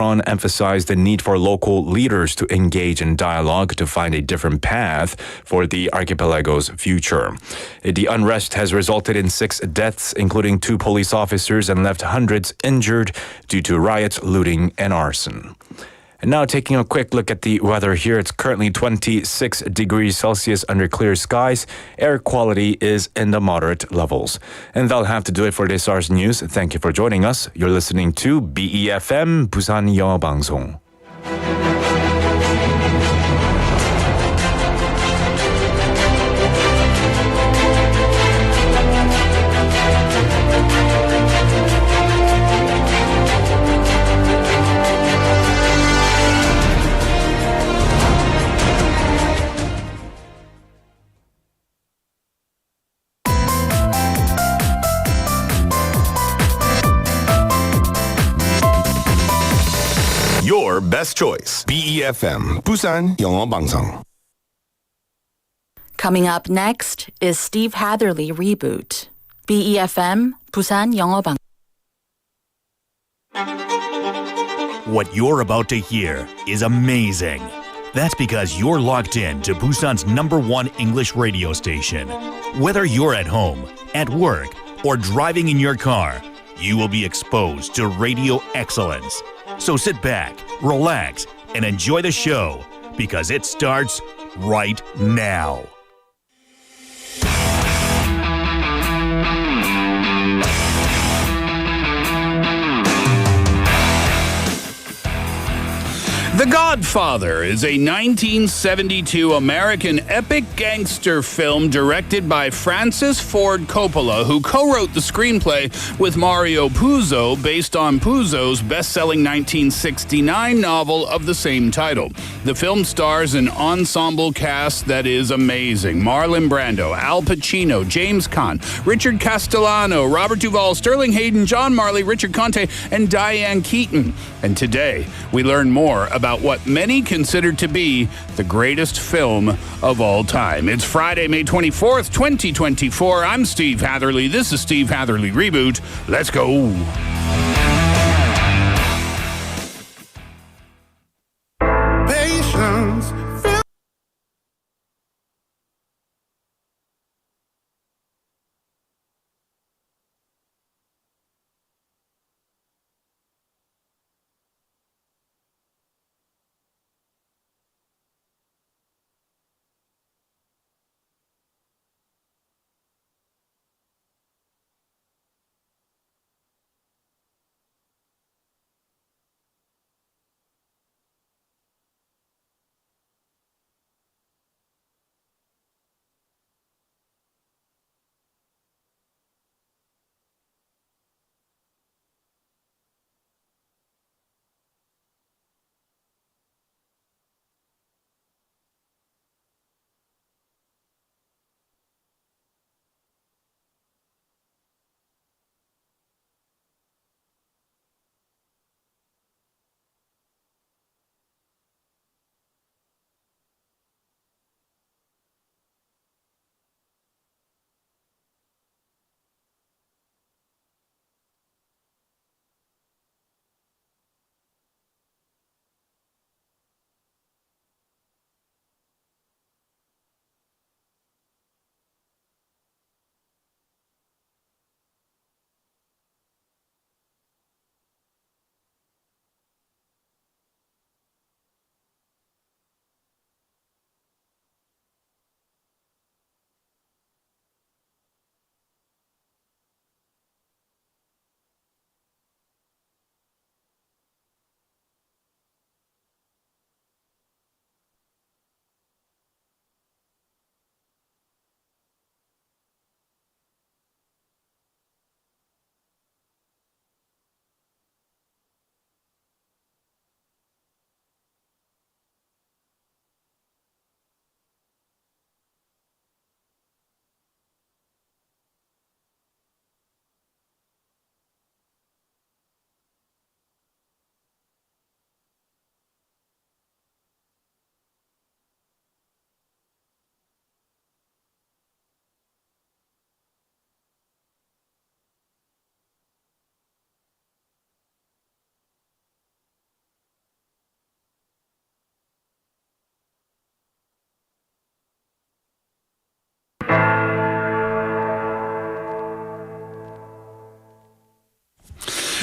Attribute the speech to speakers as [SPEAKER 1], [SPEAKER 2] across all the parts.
[SPEAKER 1] Macron emphasized the need for local leaders to engage in dialogue to find a different path for the archipelago's future. The unrest has resulted in 6 deaths, including 2 police officers, and left hundreds injured due to riots, looting, and arson. And now taking a quick look at the weather here. It's currently 26 degrees Celsius under clear skies. Air quality is in the moderate levels. And that'll have to do it for this hour's news. Thank you for joining us. You're listening to BEFM 부산영어방송.
[SPEAKER 2] Your best choice. BEFM 부산영어방송.
[SPEAKER 3] Coming up next is Steve Hatherly Reboot. BEFM 부산영어방송.
[SPEAKER 4] What you're about to hear is amazing. That's because you're locked in to Busan's #1 English radio station. Whether you're at home, at work, or driving in your car, you will be exposed to radio excellence. So sit back, relax, and enjoy the show because it starts right now.
[SPEAKER 5] The Godfather is a 1972 American epic gangster film directed by Francis Ford Coppola, who co-wrote the screenplay with Mario Puzo based on Puzo's best-selling 1969 novel of the same title. The film stars an ensemble cast that is amazing. Marlon Brando, Al Pacino, James Caan, Richard Castellano, Robert Duvall, Sterling Hayden, John Marley, Richard Conte, and Diane Keaton. And today, we learn more about what many consider to be the greatest film of all time. It's Friday, May 24th, 2024. I'm Steve Hatherly. This is Steve Hatherly Reboot. Let's go.
[SPEAKER 2] Patience.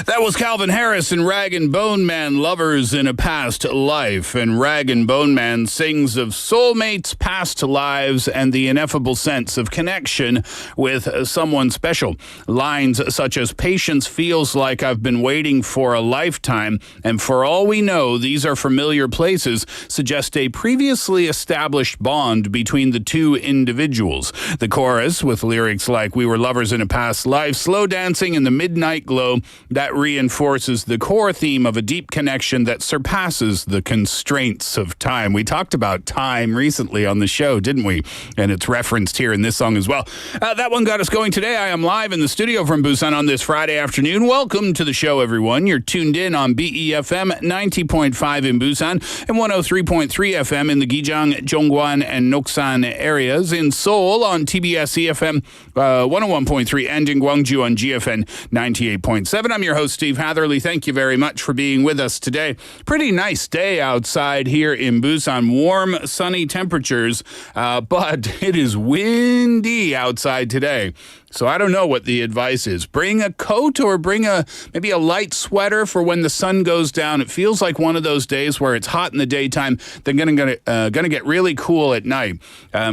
[SPEAKER 5] That was Calvin Harris and Rag and Bone Man, Lovers in a Past Life. And Rag and Bone Man sings of soulmates, past lives, and the ineffable sense of connection with someone special. Lines such as, patience feels like I've been waiting for a lifetime, and for all we know, these are familiar places, suggest a previously established bond between the two individuals. The chorus, with lyrics like, we were lovers in a past life, slow dancing in the midnight glow, that reinforces the core theme of a deep connection that surpasses the constraints of time. We talked about time recently on the show, didn't we? And it's referenced here in this song as well. That one got us going today. I am live in the studio from Busan on this Friday afternoon. Welcome to the show, everyone. You're tuned in on BEFM 90.5 in Busan and 103.3 FM in the Gijang, Jongwon, and Noksan areas. In Seoul on TBS EFM 101.3 and in Gwangju on GFN 98.7. I'm your host, Steve Hatherly. Thank you very much for being with us today. Pretty nice day outside here in Busan. Warm, sunny temperatures, but it is windy outside today. So I don't know what the advice is. Bring a coat or bring maybe a light sweater for when the sun goes down. It feels like one of those days where it's hot in the daytime, then gonna get really cool at night.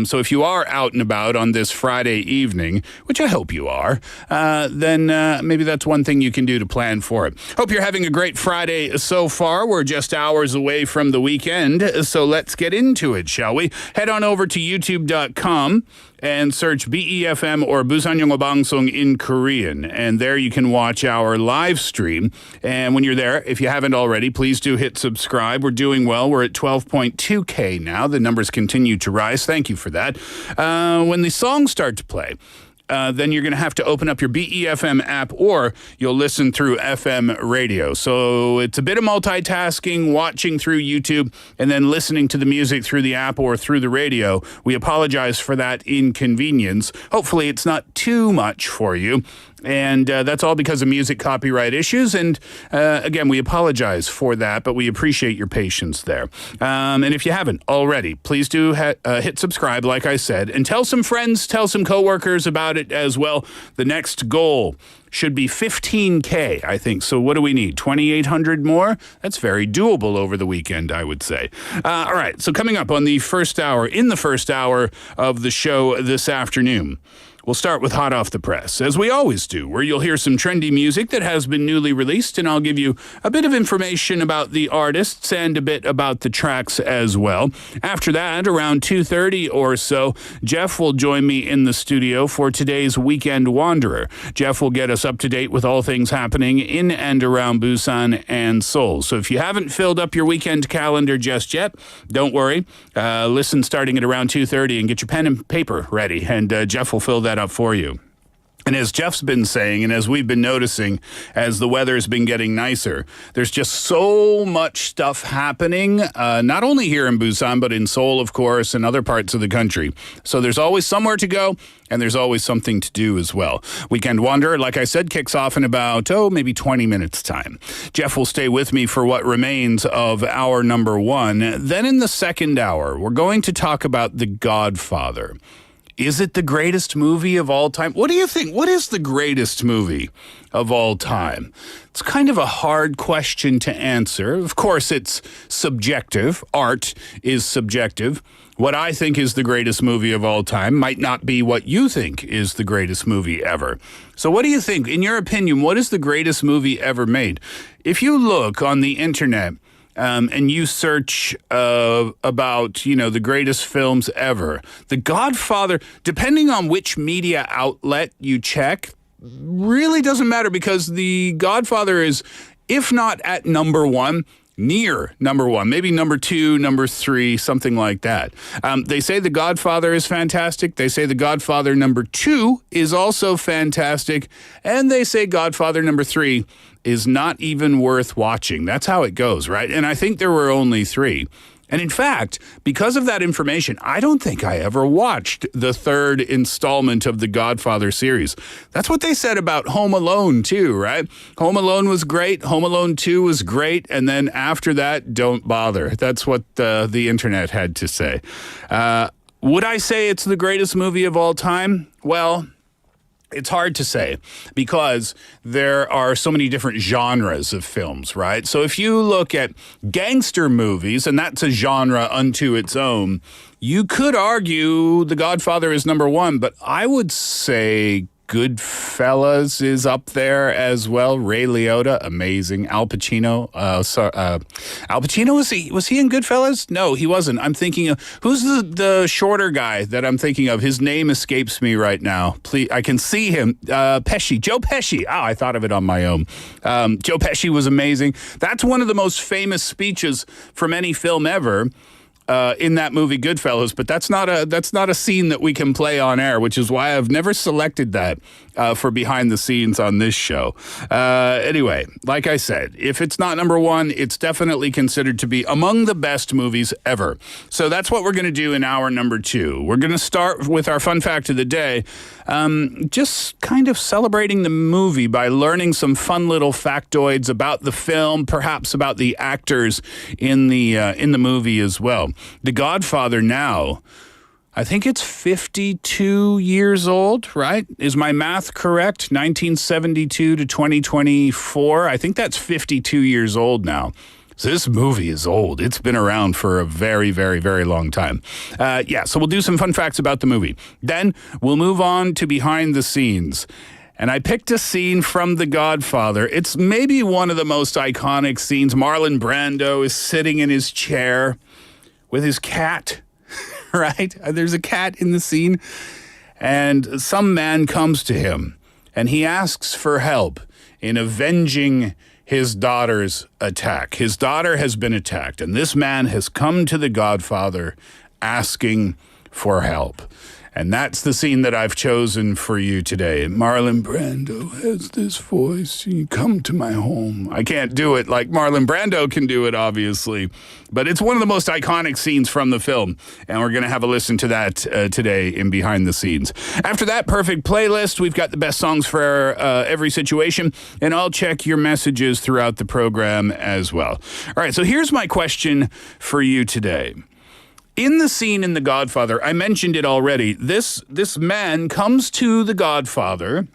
[SPEAKER 5] So if you are out and about on this Friday evening, which I hope you are, then maybe that's one thing you can do to plan for it. Hope you're having a great Friday so far. We're just hours away from the weekend, so let's get into it, shall we? Head on over to youtube.com and search BEFM or 부산영어방송 in Korean. And there you can watch our live stream. And when you're there, if you haven't already, please do hit subscribe. We're doing well. We're at 12.2K now. The numbers continue to rise. Thank you for that. When the songs start to play, then you're going to have to open up your BEFM app or you'll listen through FM radio. So it's a bit of multitasking, watching through YouTube, and then listening to the music through the app or through the radio. We apologize for that inconvenience. Hopefully it's not too much for you. And that's all because of music copyright issues. And again, we apologize for that, but we appreciate your patience there. And if you haven't already, please do hit subscribe, like I said, and tell some friends, tell some coworkers about it as well. The next goal should be 15K, I think. So what do we need? 2,800 more? That's very doable over the weekend, I would say. All right. So coming up on the first hour of the show this afternoon, we'll start with Hot Off the Press, as we always do, where you'll hear some trendy music that has been newly released, and I'll give you a bit of information about the artists and a bit about the tracks as well. After that, around 2:30 or so, Jeff will join me in the studio for today's Weekend Wanderer. Jeff will get us up to date with all things happening in and around Busan and Seoul. So if you haven't filled up your weekend calendar just yet, don't worry. Listen starting at around 2:30 and get your pen and paper ready, and Jeff will fill that up for you. And as Jeff's been saying, and as we've been noticing, as the weather's been getting nicer, there's just so much stuff happening, not only here in Busan, but in Seoul, of course, and other parts of the country. So there's always somewhere to go, and there's always something to do as well. Weekend Wanderer, like I said, kicks off in about, maybe 20 minutes time. Jeff will stay with me for what remains of hour number one. Then in the second hour, we're going to talk about The Godfather. Is it the greatest movie of all time? What do you think? What is the greatest movie of all time? It's kind of a hard question to answer. Of course, it's subjective. Art is subjective. What I think is the greatest movie of all time might not be what you think is the greatest movie ever. So what do you think? In your opinion, what is the greatest movie ever made? If you look on the internet, and you search about, the greatest films ever, The Godfather, depending on which media outlet you check, really doesn't matter, because The Godfather is, if not at number one, near number one, maybe number two, number three, something like that. They say The Godfather is fantastic. They say The Godfather number two is also fantastic. And they say Godfather number three is not even worth watching. That's how it goes, right? And I think there were only three. And in fact, because of that information, I don't think I ever watched the third installment of the Godfather series. That's what they said about Home Alone too, right? Home Alone was great. Home Alone 2 was great. And then after that, don't bother. That's what the internet had to say. Would I say it's the greatest movie of all time? Well, It's hard to say because there are so many different genres of films, right? So if you look at gangster movies, and that's a genre unto its own, you could argue The Godfather is number one, but I would say Goodfellas is up there as well. Ray Liotta, amazing. Al Pacino. Al Pacino, was he in Goodfellas? No, he wasn't. I'm thinking of who's the shorter guy that I'm thinking of. His name escapes me right now. Please, I can see him. Pesci, Joe Pesci. Oh, I thought of it on my own. Joe Pesci was amazing. That's one of the most famous speeches from any film ever. In that movie Goodfellas, but that's not a scene that we can play on air, which is why I've never selected that for behind the scenes on this show. Anyway, like I said, if it's not number one, it's definitely considered to be among the best movies ever. So that's what we're going to do in hour number 2. We're going to start with our fun fact of the day, just kind of celebrating the movie by learning some fun little factoids about the film, perhaps about the actors in the movie as well. The Godfather now, I think it's 52 years old, right? Is my math correct? 1972 to 2024. I think that's 52 years old now. So this movie is old. It's been around for a very, very, very long time. So we'll do some fun facts about the movie. Then we'll move on to behind the scenes. And I picked a scene from The Godfather. It's maybe one of the most iconic scenes. Marlon Brando is sitting in his chair with his cat, right? There's a cat in the scene. And some man comes to him, and he asks for help in avenging his daughter's attack. His daughter has been attacked, and this man has come to The Godfather asking for help. And that's the scene that I've chosen for you today. Marlon Brando has this voice. You come to my home. I can't do it like Marlon Brando can do it, obviously. But it's one of the most iconic scenes from the film. And we're going to have a listen to that today in Behind the Scenes. After that perfect playlist, we've got the best songs for every situation. And I'll check your messages throughout the program as well. All right, so here's my question for you today. In the scene in The Godfather, I mentioned it already, this man comes to The Godfather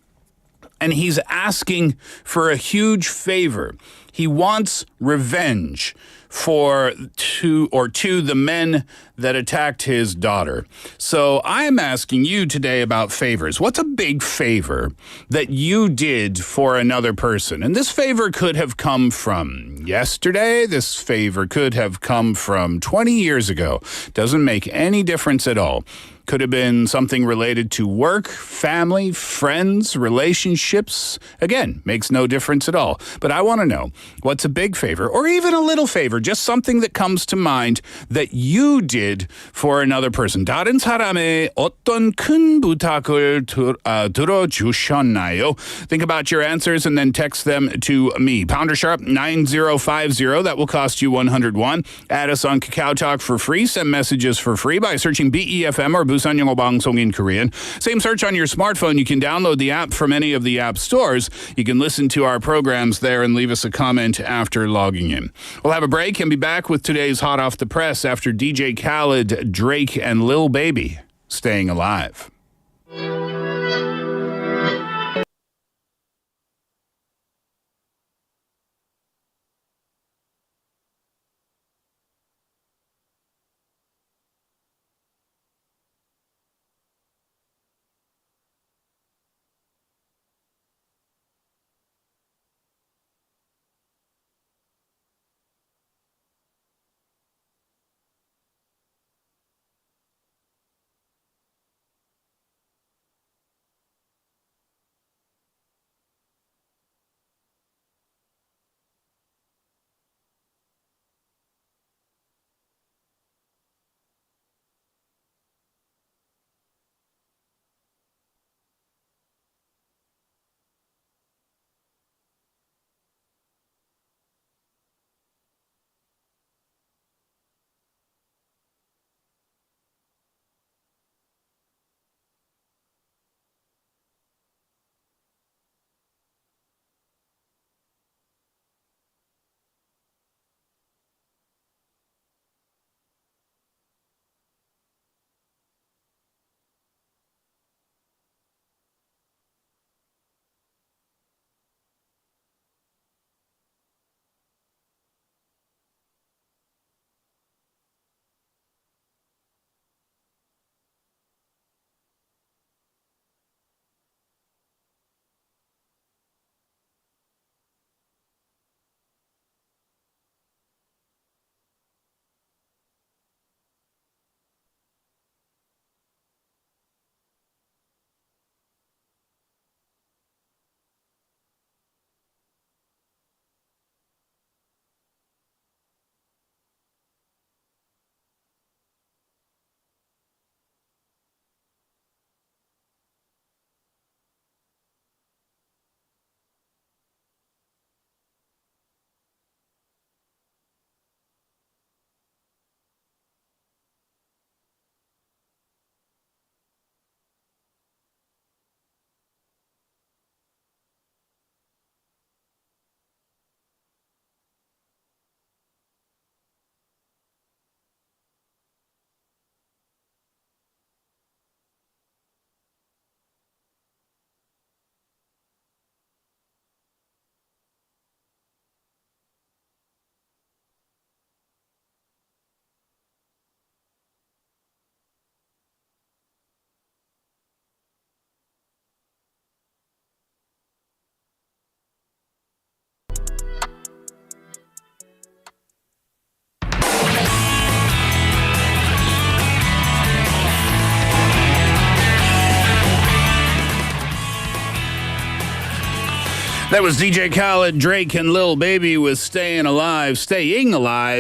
[SPEAKER 5] and he's asking for a huge favor. He wants revenge to the men that attacked his daughter. So I'm asking you today about favors. What's a big favor that you did for another person? And this favor could have come from yesterday. This favor could have come from 20 years ago. Doesn't make any difference at all. Could have been something related to work, family, friends, relationships. Again, makes no difference at all. But I want to know, what's a big favor or even a little favor, just something that comes to mind that you did for another person. 다른 사람의 어떤 큰 부탁을 들어주셨나요? Think about your answers and then text them to me. Pounder sharp 9050. That will cost you 101. Add us on Kakao Talk for free. Send messages for free by searching BEFM or 부산영어방송 in Korean. Same search on your smartphone. You can download the app from any of the app stores. You can listen to our programs there and leave us a comment after logging in. We'll have a break and be back with today's Hot Off the Press after DJ Khaled, Drake, and Lil Baby, Staying Alive. That was DJ Khaled, Drake, and Lil Baby with Staying Alive,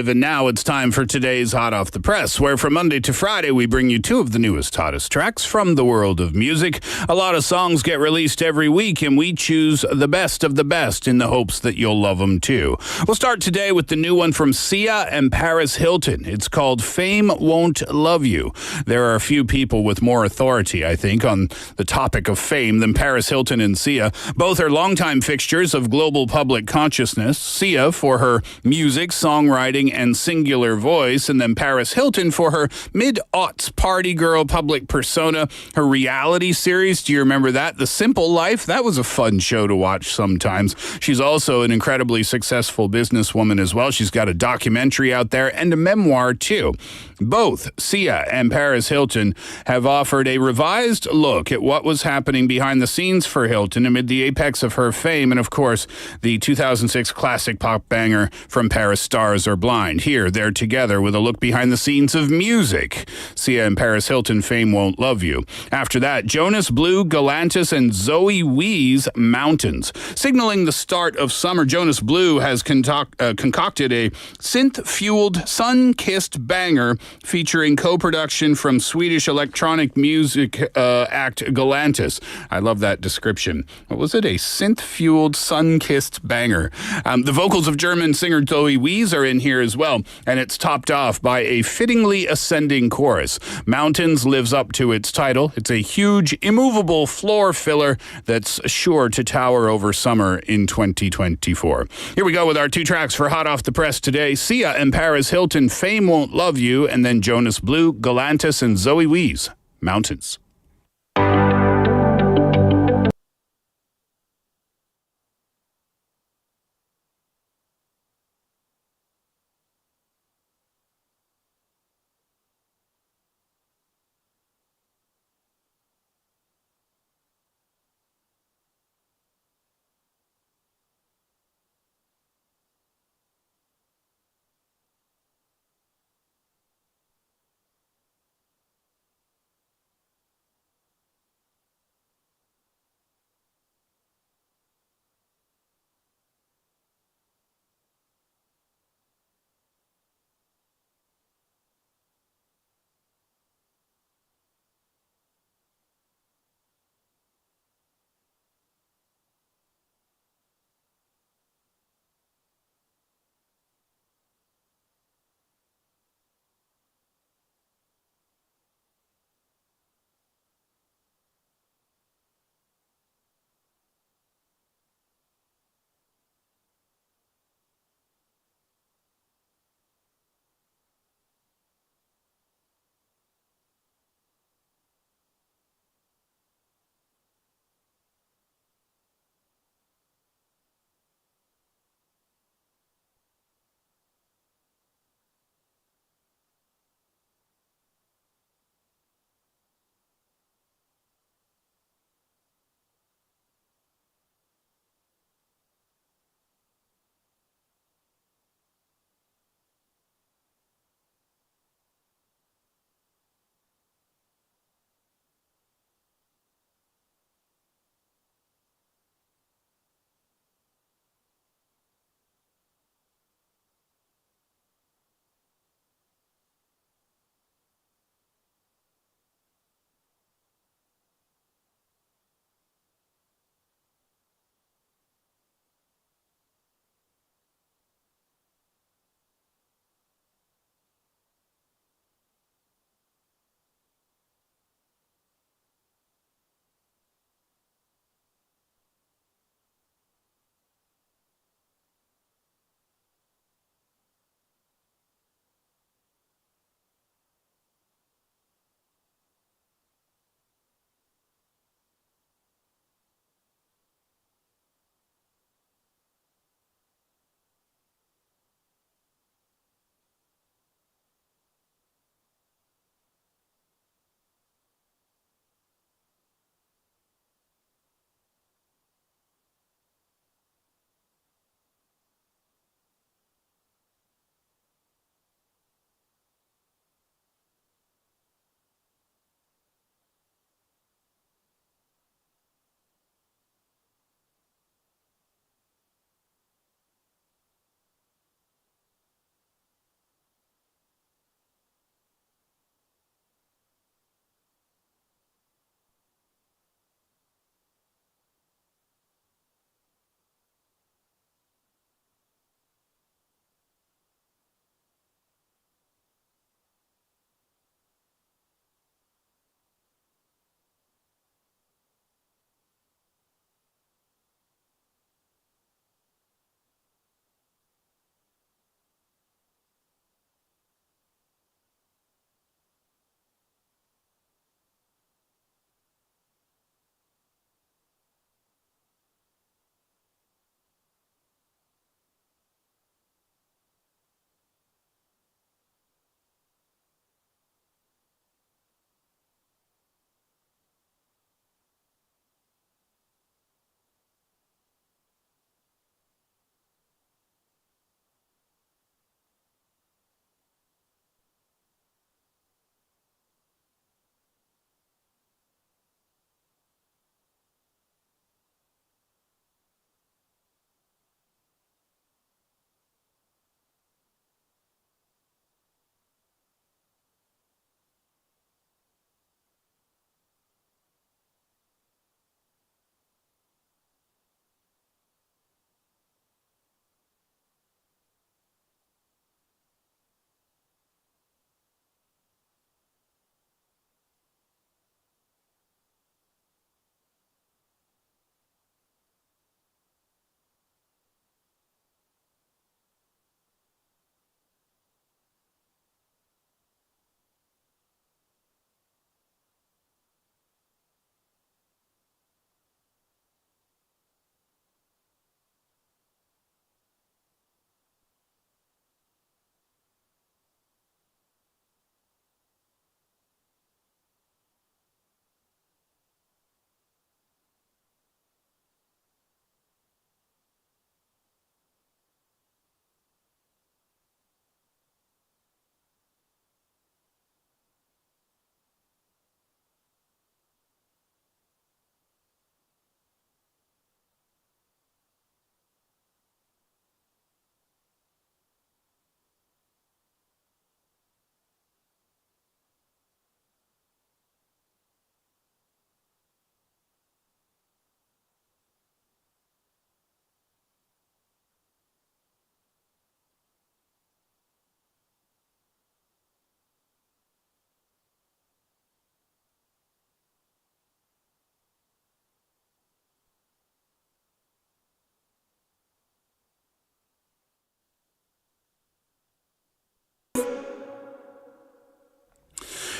[SPEAKER 5] and now it's time for today's Hot Off the Press, where from Monday to Friday we bring you two of the newest, hottest tracks from the world of music. A lot of songs get released every week, and we choose the best of the best in the hopes that you'll love them too. We'll start today with the new one from Sia and Paris Hilton. It's called Fame Won't Love You. There are a few people with more authority, I think, on the topic of fame than Paris Hilton and Sia. Both are longtime fixtures of global public consciousness. Sia for her music, songwriting, and singular voice, and then Paris Hilton for her mid-aughts party girl public persona. Her reality series, do you remember that? The Simple Life? That was a fun show to watch sometimes. She's also an incredibly successful businesswoman as well. She's got a documentary out there and a memoir too. Both Sia and Paris Hilton have offered a revised look at what was happening behind the scenes for Hilton amid the apex of her fame, and of course, the 2006 classic pop banger from Paris, Stars Are Blind. Here, they're together with a look behind the scenes of music. Sia and Paris Hilton, Fame Won't Love You. After that, Jonas Blue, Galantis, and Zoe Wee's Mountains. Signaling the start of summer, Jonas Blue has concocted a synth-fueled, sun-kissed banger featuring co-production from Swedish electronic music act Galantis. I love that description. What was it? A synth-fueled, sun-kissed banger. The vocals of German singer Zoe Wees are in here as well, and it's topped off by a fittingly ascending chorus. Mountains lives up to its title. It's a huge, immovable floor filler that's sure to tower over summer in 2024. Here we go with our two tracks for Hot Off the Press today. Sia and Paris Hilton, Fame Won't Love You, and then Jonas Blue, Galantis, and Zoe Wees, Mountains.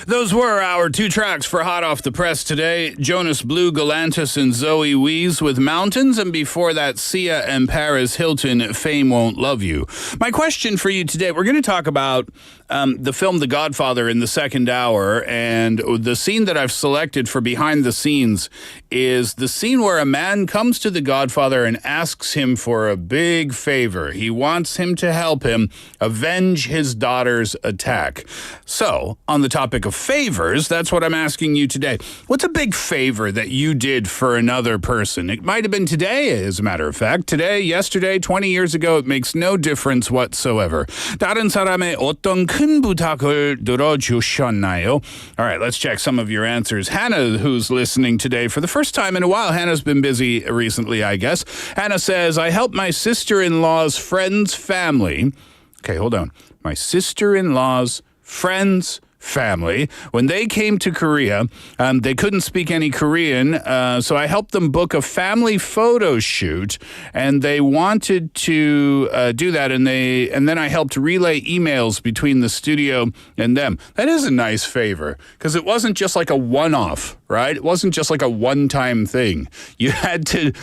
[SPEAKER 5] Those were our two tracks for Hot Off the Press today. Jonas Blue Galantis and Zoe Wees with Mountains, and before that, Sia and Paris Hilton, Fame Won't Love You. My question for you today, we're going to talk about the film The Godfather in the second hour, and the scene that I've selected for behind the scenes is the scene where a man comes to the Godfather and asks him for a big favor. He wants him to help him avenge his daughter's attack. So, on the topic of favors, that's what I'm asking you today. What's a big favor that you did for another person? It might have been today, as a matter of fact. Today, yesterday, 20 years ago, it makes no difference whatsoever. 다른 사람의 어떤 큰 부탁을 들어주셨나요? All right, let's check some of your answers. Hannah, who's listening today for the first time in a while. Hannah's been busy recently, I guess. Hannah says, I helped my sister-in-law's friend's family. Okay, hold on. My sister-in-law's friend's family. When they came to Korea, they couldn't speak any Korean, so I helped them book a family photo shoot, and they wanted to do that, and then I helped relay emails between the studio and them. That is a nice favor, because it wasn't just like a one-off, right? It wasn't just like a one-time thing. You had to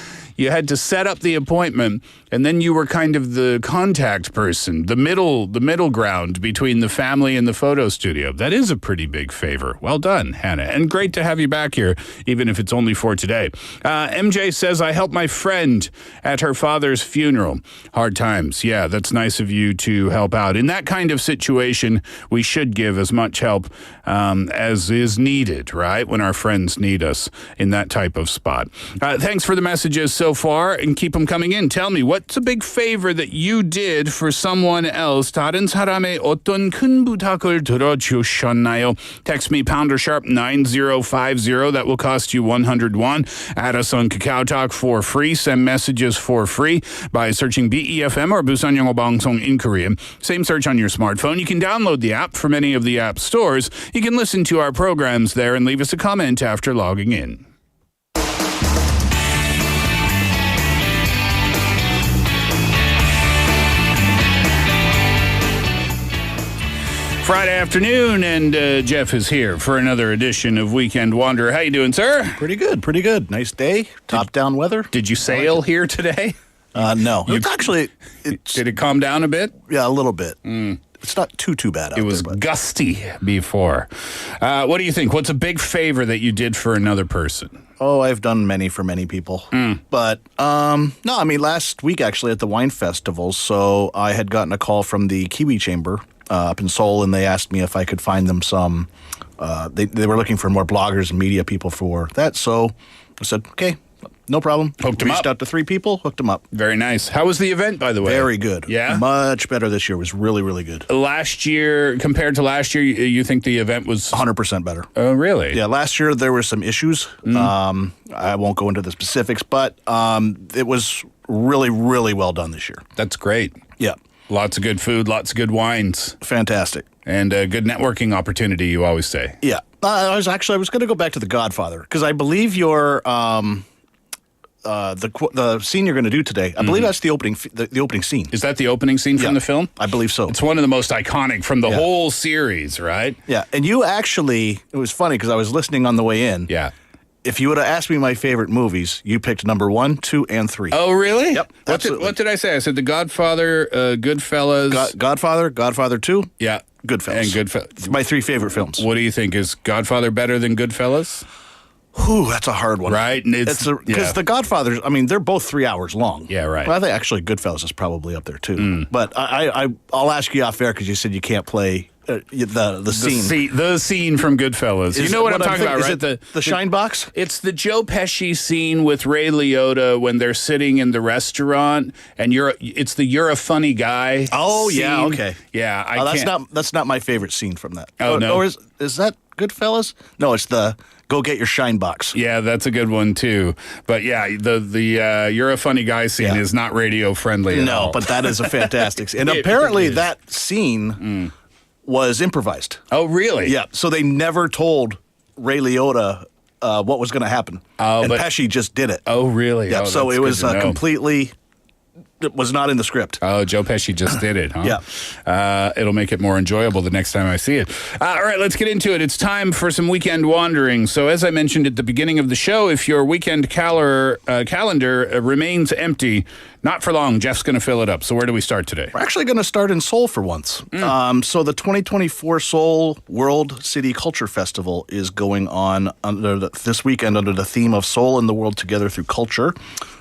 [SPEAKER 5] set up the appointment, and then you were kind of the contact person, the middle ground between the family and the photo studio. That is a pretty big favor. Well done, Hannah. And great to have you back here, even if it's only for today. MJ says, I helped my friend at her father's funeral. Hard times. Yeah, that's nice of you to help out. In that kind of situation, we should give as much help as is needed, right? When our friends need us in that type of spot. Thanks for the messages so far, and keep them coming in. Tell me, what's a big favor that you did for someone else? 다른 사람의 어떤 큰 부탁을 들어주셨나요? Text me # 9050. That will cost you 100 won. Add us on Kakao Talk for free. Send messages for free by searching BEFM or 부산영어방송 in Korean. Same search on your smartphone. You can download the app from any of the app stores. You can listen to our programs there and leave us a comment after logging in. Friday afternoon, and Jeff is here for another edition of Weekend Wanderer. How you doing, sir?
[SPEAKER 6] Pretty good. Nice day. Top-down weather.
[SPEAKER 5] Did you sail here today?
[SPEAKER 6] No.
[SPEAKER 5] Did it calm down a bit?
[SPEAKER 6] Yeah, a little bit. It's not too bad out there.
[SPEAKER 5] It was gusty before. What do you think? What's a big favor that you did for another person?
[SPEAKER 6] Oh, I've done many for many people. But, no, I mean, last week, actually, at the wine festival, so I had gotten a call from the Kiwi Chamber up in Seoul, and they asked me if I could find them some, they were looking for more bloggers and media people for that, so I said, okay, no problem. Reached out to 3 people, hooked them up.
[SPEAKER 5] Very nice. How was the event, by the way?
[SPEAKER 6] Very good.
[SPEAKER 5] Yeah?
[SPEAKER 6] Much better this year. It was really, really good.
[SPEAKER 5] Last year, compared to last year, you think the event was
[SPEAKER 6] 100% better.
[SPEAKER 5] Oh, really?
[SPEAKER 6] Yeah, last year there were some issues. I won't go into the specifics, but it was really, really well done this year.
[SPEAKER 5] That's great.
[SPEAKER 6] Yeah.
[SPEAKER 5] Lots of good food, lots of good wines.
[SPEAKER 6] Fantastic.
[SPEAKER 5] And a good networking opportunity, you always say.
[SPEAKER 6] Yeah. I was going to go back to The Godfather, because I believe your the scene you're going to do today, I believe that's the opening scene.
[SPEAKER 5] Is that the opening scene from the film?
[SPEAKER 6] I believe so.
[SPEAKER 5] It's one of the most iconic from the whole series, right?
[SPEAKER 6] Yeah. And you actually, it was funny because I was listening on the way in.
[SPEAKER 5] Yeah.
[SPEAKER 6] If you would have asked me my favorite movies, you picked number 1, 2, and 3.
[SPEAKER 5] Oh, really?
[SPEAKER 6] Yep.
[SPEAKER 5] What did I say? I said The Godfather, Goodfellas.
[SPEAKER 6] Godfather 2.
[SPEAKER 5] Yeah.
[SPEAKER 6] Goodfellas.
[SPEAKER 5] And Goodfellas.
[SPEAKER 6] My 3 favorite films.
[SPEAKER 5] What do you think? Is Godfather better than Goodfellas?
[SPEAKER 6] Ooh, that's a hard one.
[SPEAKER 5] Right?
[SPEAKER 6] Because The Godfathers, I mean, they're both 3 hours long.
[SPEAKER 5] Yeah, right.
[SPEAKER 6] Well, I think actually Goodfellas is probably up there too. But I'll ask you off air because you said you can't play the scene.
[SPEAKER 5] The scene from Goodfellas. You know what I'm talking about, right?
[SPEAKER 6] Is it the shine box?
[SPEAKER 5] It's the Joe Pesci scene with Ray Liotta when they're sitting in the restaurant, and it's the "you're a funny guy."
[SPEAKER 6] Oh
[SPEAKER 5] scene.
[SPEAKER 6] yeah, okay.
[SPEAKER 5] Yeah,
[SPEAKER 6] that's not my favorate scene from that.
[SPEAKER 5] Oh no,
[SPEAKER 6] or is that Goodfellas? No, it's the go get your shine box.
[SPEAKER 5] Yeah, that's a good one too. But yeah, the "you're a funny guy" scene is not radio friendly. At all.
[SPEAKER 6] But that is a fantastic scene, and apparently that scene was improvised.
[SPEAKER 5] Oh, really?
[SPEAKER 6] Yeah. So they never told Ray Liotta what was going to happen. And Pesci just did it.
[SPEAKER 5] Oh, really?
[SPEAKER 6] Yeah. So it was completely was not in the script.
[SPEAKER 5] Oh, Joe Pesci just did it, huh?
[SPEAKER 6] Yeah.
[SPEAKER 5] It'll make it more enjoyable the next time I see it. All right, let's get into it. It's time for some weekend wandering. So as I mentioned at the beginning of the show, if your weekend calendar remains empty, not for long, Jeff's going to fill it up. So where do we start today?
[SPEAKER 6] We're actually going to start in Seoul for once. So the 2024 Seoul World City Culture Festival is going on this weekend under the theme of Seoul and the World Together Through Culture.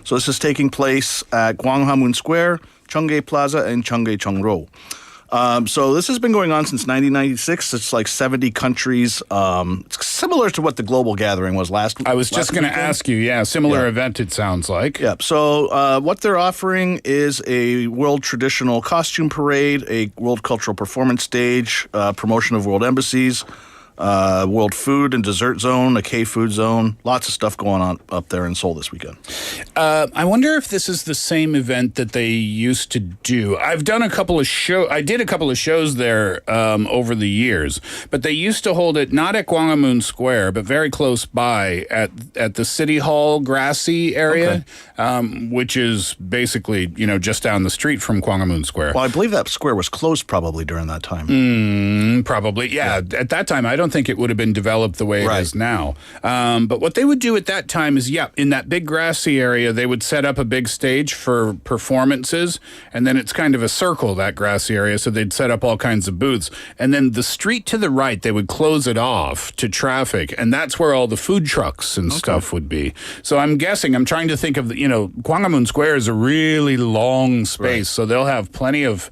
[SPEAKER 6] So this is taking place at Gwanghamun Square, Cheonggye Plaza, and Cheonggye Cheongro. So this has been going on since 1996. It's like 70 countries. It's similar to what the global gathering was last week.
[SPEAKER 5] I was just going to ask you, similar event it sounds like.
[SPEAKER 6] Yeah, so what they're offering is a World Traditional Costume Parade, a World Cultural Performance Stage, promotion of world embassies, World Food and Dessert Zone, a K-Food Zone. Lots of stuff going on up there in Seoul this weekend.
[SPEAKER 5] I wonder if this is the same event that they used to do. I did a couple of shows there over the years, but they used to hold it not at Gwanghamun Square, but very close by at the City Hall grassy area, which is basically, just down the street from Gwanghamun Square.
[SPEAKER 6] Well, I believe that square was closed probably during that time.
[SPEAKER 5] Probably, yeah. At that time, I don't think it would have been developed the way it is now. But what they would do at that time is, in that big grassy area, they would set up a big stage for performances, and then it's kind of a circle, that grassy area, so they'd set up all kinds of booths. And then the street to the right, they would close it off to traffic, and that's where all the food trucks and stuff would be. So I'm trying to think of, Gwanghamun Square is a really long space, so they'll have plenty of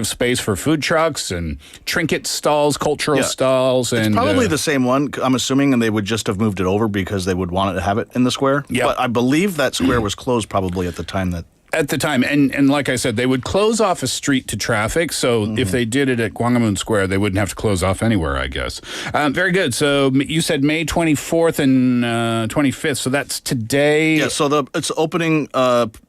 [SPEAKER 5] space for food trucks and trinket stalls, cultural stalls.
[SPEAKER 6] It's probably the same one, I'm assuming, and they would just have moved it over because they would want to have it in the square.
[SPEAKER 5] Yep.
[SPEAKER 6] But I believe that square was closed probably at the time that...
[SPEAKER 5] At the time, and like I said, they would close off a street to traffic, so if they did it at Gwanghamun Square, they wouldn't have to close off anywhere, I guess. Very good. So you said May 24th and 25th, so that's today?
[SPEAKER 6] Yeah, so its opening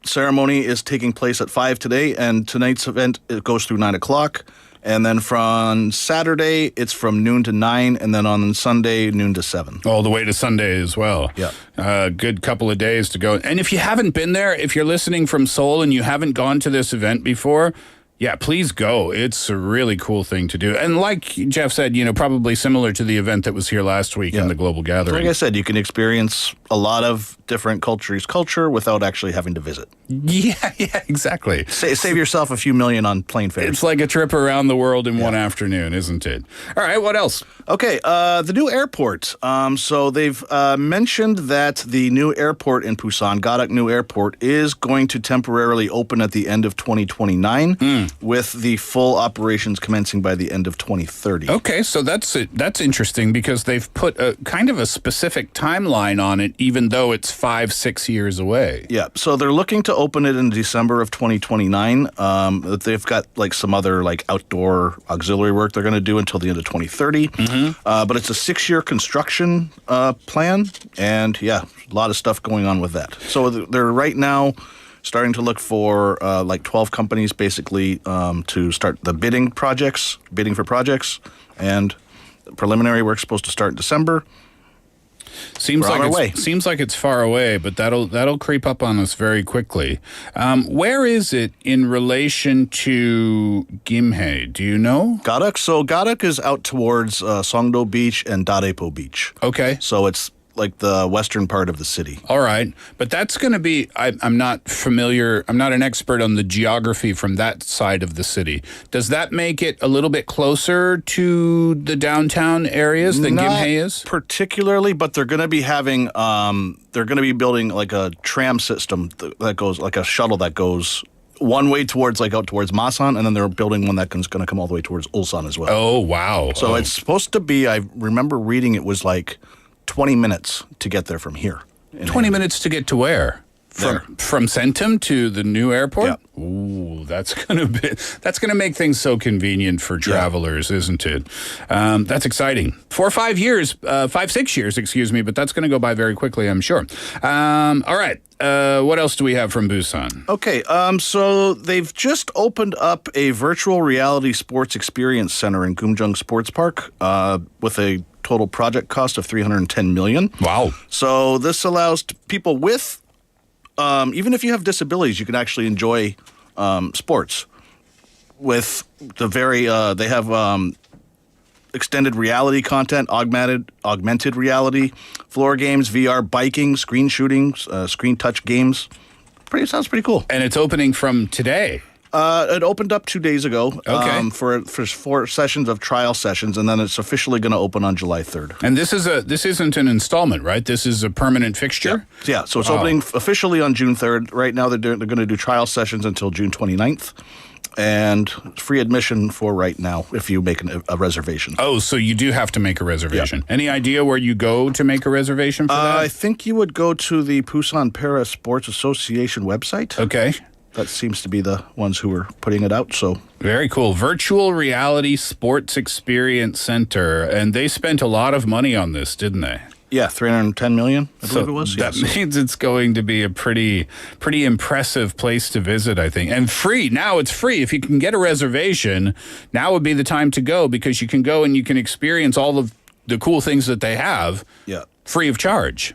[SPEAKER 6] ceremony is taking place at 5 today, and tonight's event, it goes through 9 o'clock. And then from Saturday, it's from noon to 9, and then on Sunday, noon to 7.
[SPEAKER 5] All the way to Sunday as well.
[SPEAKER 6] Yeah.
[SPEAKER 5] Good couple of days to go. And if you haven't been there, if you're listening from Seoul and you haven't gone to this event before, please go. It's a really cool thing to do. And like Jeff said, probably similar to the event that was here last week in the Global Gathering.
[SPEAKER 6] Like I said, you can experience a lot of different culture without actually having to visit.
[SPEAKER 5] Yeah, exactly.
[SPEAKER 6] Save yourself a few million on plane fares.
[SPEAKER 5] It's like a trip around the world in one afternoon, isn't it? All right, what else?
[SPEAKER 6] Okay, the new airport. So they've mentioned that the new airport in Busan, Garak New Airport, is going to temporarily open at the end of 2029 with the full operations commencing by the end of 2030.
[SPEAKER 5] Okay, so that's interesting because they've put a kind of a specific timeline on it, even though it's 5-6 years away.
[SPEAKER 6] Yeah, so they're looking to open it in December of 2029. They've got like some other like outdoor auxiliary work they're going to do until the end of 2030. But it's a 6-year construction plan, and a lot of stuff going on with that. So they're right now starting to look for like 12 companies basically to start the bidding for projects, and preliminary work's supposed to start in December.
[SPEAKER 5] Seems like it's far away, but that'll creep up on us very quickly. Where is it in relation to Gimhae? Do you know?
[SPEAKER 6] Garak. So Garak is out towards Songdo Beach and Darepo Beach.
[SPEAKER 5] Okay.
[SPEAKER 6] So it's like the western part of the city.
[SPEAKER 5] All right. But that's going to be, I'm not familiar, I'm not an expert on the geography from that side of the city. Does that make it a little bit closer to the downtown areas than Gimhae is?
[SPEAKER 6] Not particularly, but they're going to be having, they're going to be building like a tram system that goes, like a shuttle that goes one way towards out towards Masan, and then they're building one that's going to come all the way towards Ulsan as well.
[SPEAKER 5] Oh, wow.
[SPEAKER 6] So it's supposed to be, I remember reading it was like 20 minutes to get there from here.
[SPEAKER 5] 20 minutes to get to where? From Centum to the new airport?
[SPEAKER 6] Yeah.
[SPEAKER 5] Ooh, that's gonna make things so convenient for travelers, isn't it? That's exciting. 6 years, but that's gonna go by very quickly, I'm sure. All right. What else do we have from Busan?
[SPEAKER 6] Okay, so they've just opened up a virtual reality sports experience center in Gumjeong Sports Park with a total project cost of $310 million.
[SPEAKER 5] Wow.
[SPEAKER 6] So this allows people with even if you have disabilities, you can actually enjoy sports. With the they have extended reality content, augmented reality, floor games, VR biking, screen shooting, screen touch games. Sounds pretty cool.
[SPEAKER 5] And it's opening from today.
[SPEAKER 6] It opened up 2 days ago.
[SPEAKER 5] Okay.
[SPEAKER 6] For 4 sessions of trial sessions, and then it's officially going to open on July 3rd.
[SPEAKER 5] And this isn't an installment, right? This is a permanent fixture?
[SPEAKER 6] Yeah, so it's opening officially on June 3rd. Right now, they're going to do trial sessions until June 29th. And free admission for right now if you make a reservation.
[SPEAKER 5] Oh, so you do have to make a reservation. Yep. Any idea where you go to make a reservation for that?
[SPEAKER 6] I think you would go to the Busan Para Sports Association website.
[SPEAKER 5] Okay.
[SPEAKER 6] That seems to be the ones who are putting it out. So
[SPEAKER 5] very cool. Virtual Reality Sports Experience Center. And they spent a lot of money on this, didn't they?
[SPEAKER 6] Yeah, $310 million, I believe it was.
[SPEAKER 5] That means it's going to be a pretty impressive place to visit, I think. And free. Now it's free. If you can get a reservation, now would be the time to go because you can go and you can experience all of the cool things that they have free of charge.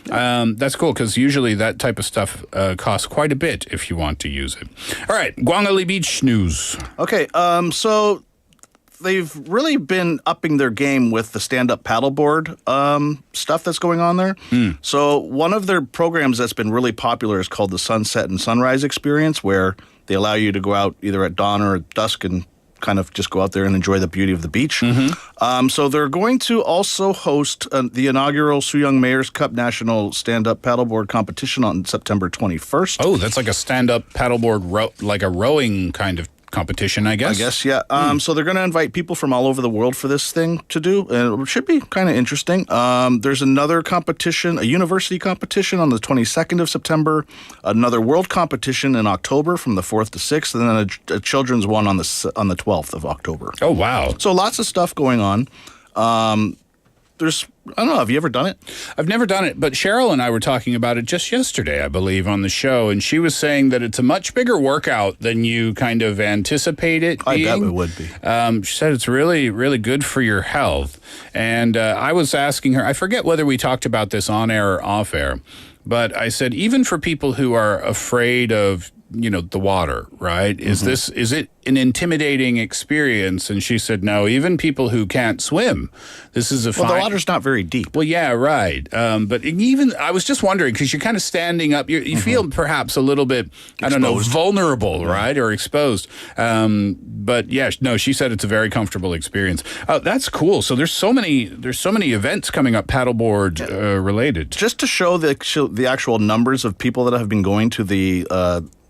[SPEAKER 5] That's cool because usually that type of stuff costs quite a bit if you want to use it. All right, Gwangali Beach news.
[SPEAKER 6] Okay, so they've really been upping their game with the stand-up paddleboard stuff that's going on there. So one of their programs that's been really popular is called the Sunset and Sunrise Experience, where they allow you to go out either at dawn or at dusk and kind of just go out there and enjoy the beauty of the beach. So they're going to also host the inaugural Suyong Mayor's Cup National Stand-Up Paddleboard Competition on September 21st.
[SPEAKER 5] Oh, that's like a stand-up paddleboard, like a rowing kind of competition, I guess.
[SPEAKER 6] Yeah. So they're going to invite people from all over the world for this thing to do, and it should be kind of interesting. There's another competition, a university competition on the 22nd of September, another world competition in October from the 4th to 6th, and then a children's one on the 12th of October.
[SPEAKER 5] Oh, wow.
[SPEAKER 6] So lots of stuff going on. I don't know, have you ever done it?
[SPEAKER 5] I've never done it, but Cheryl and I were talking about it just yesterday, I believe, on the show, and she was saying that it's a much bigger workout than you kind of anticipate it being.
[SPEAKER 6] I bet it would be.
[SPEAKER 5] She said it's really, really good for your health. And I was asking her, I forget whether we talked about this on air or off air, but I said, even for people who are afraid of, the water, right? Is it an intimidating experience? And she said, no, even people who can't swim, this is a fine.
[SPEAKER 6] Well, the water's not very deep.
[SPEAKER 5] Well, yeah, right. But even, I was just wondering, because you're kind of standing up, you feel perhaps a little bit, exposed. I don't know, vulnerable, right? Or exposed. But yeah, no, she said it's a very comfortable experience. That's cool. So there's so many events coming up paddleboard related.
[SPEAKER 6] Just to show the actual numbers of people that have been going to the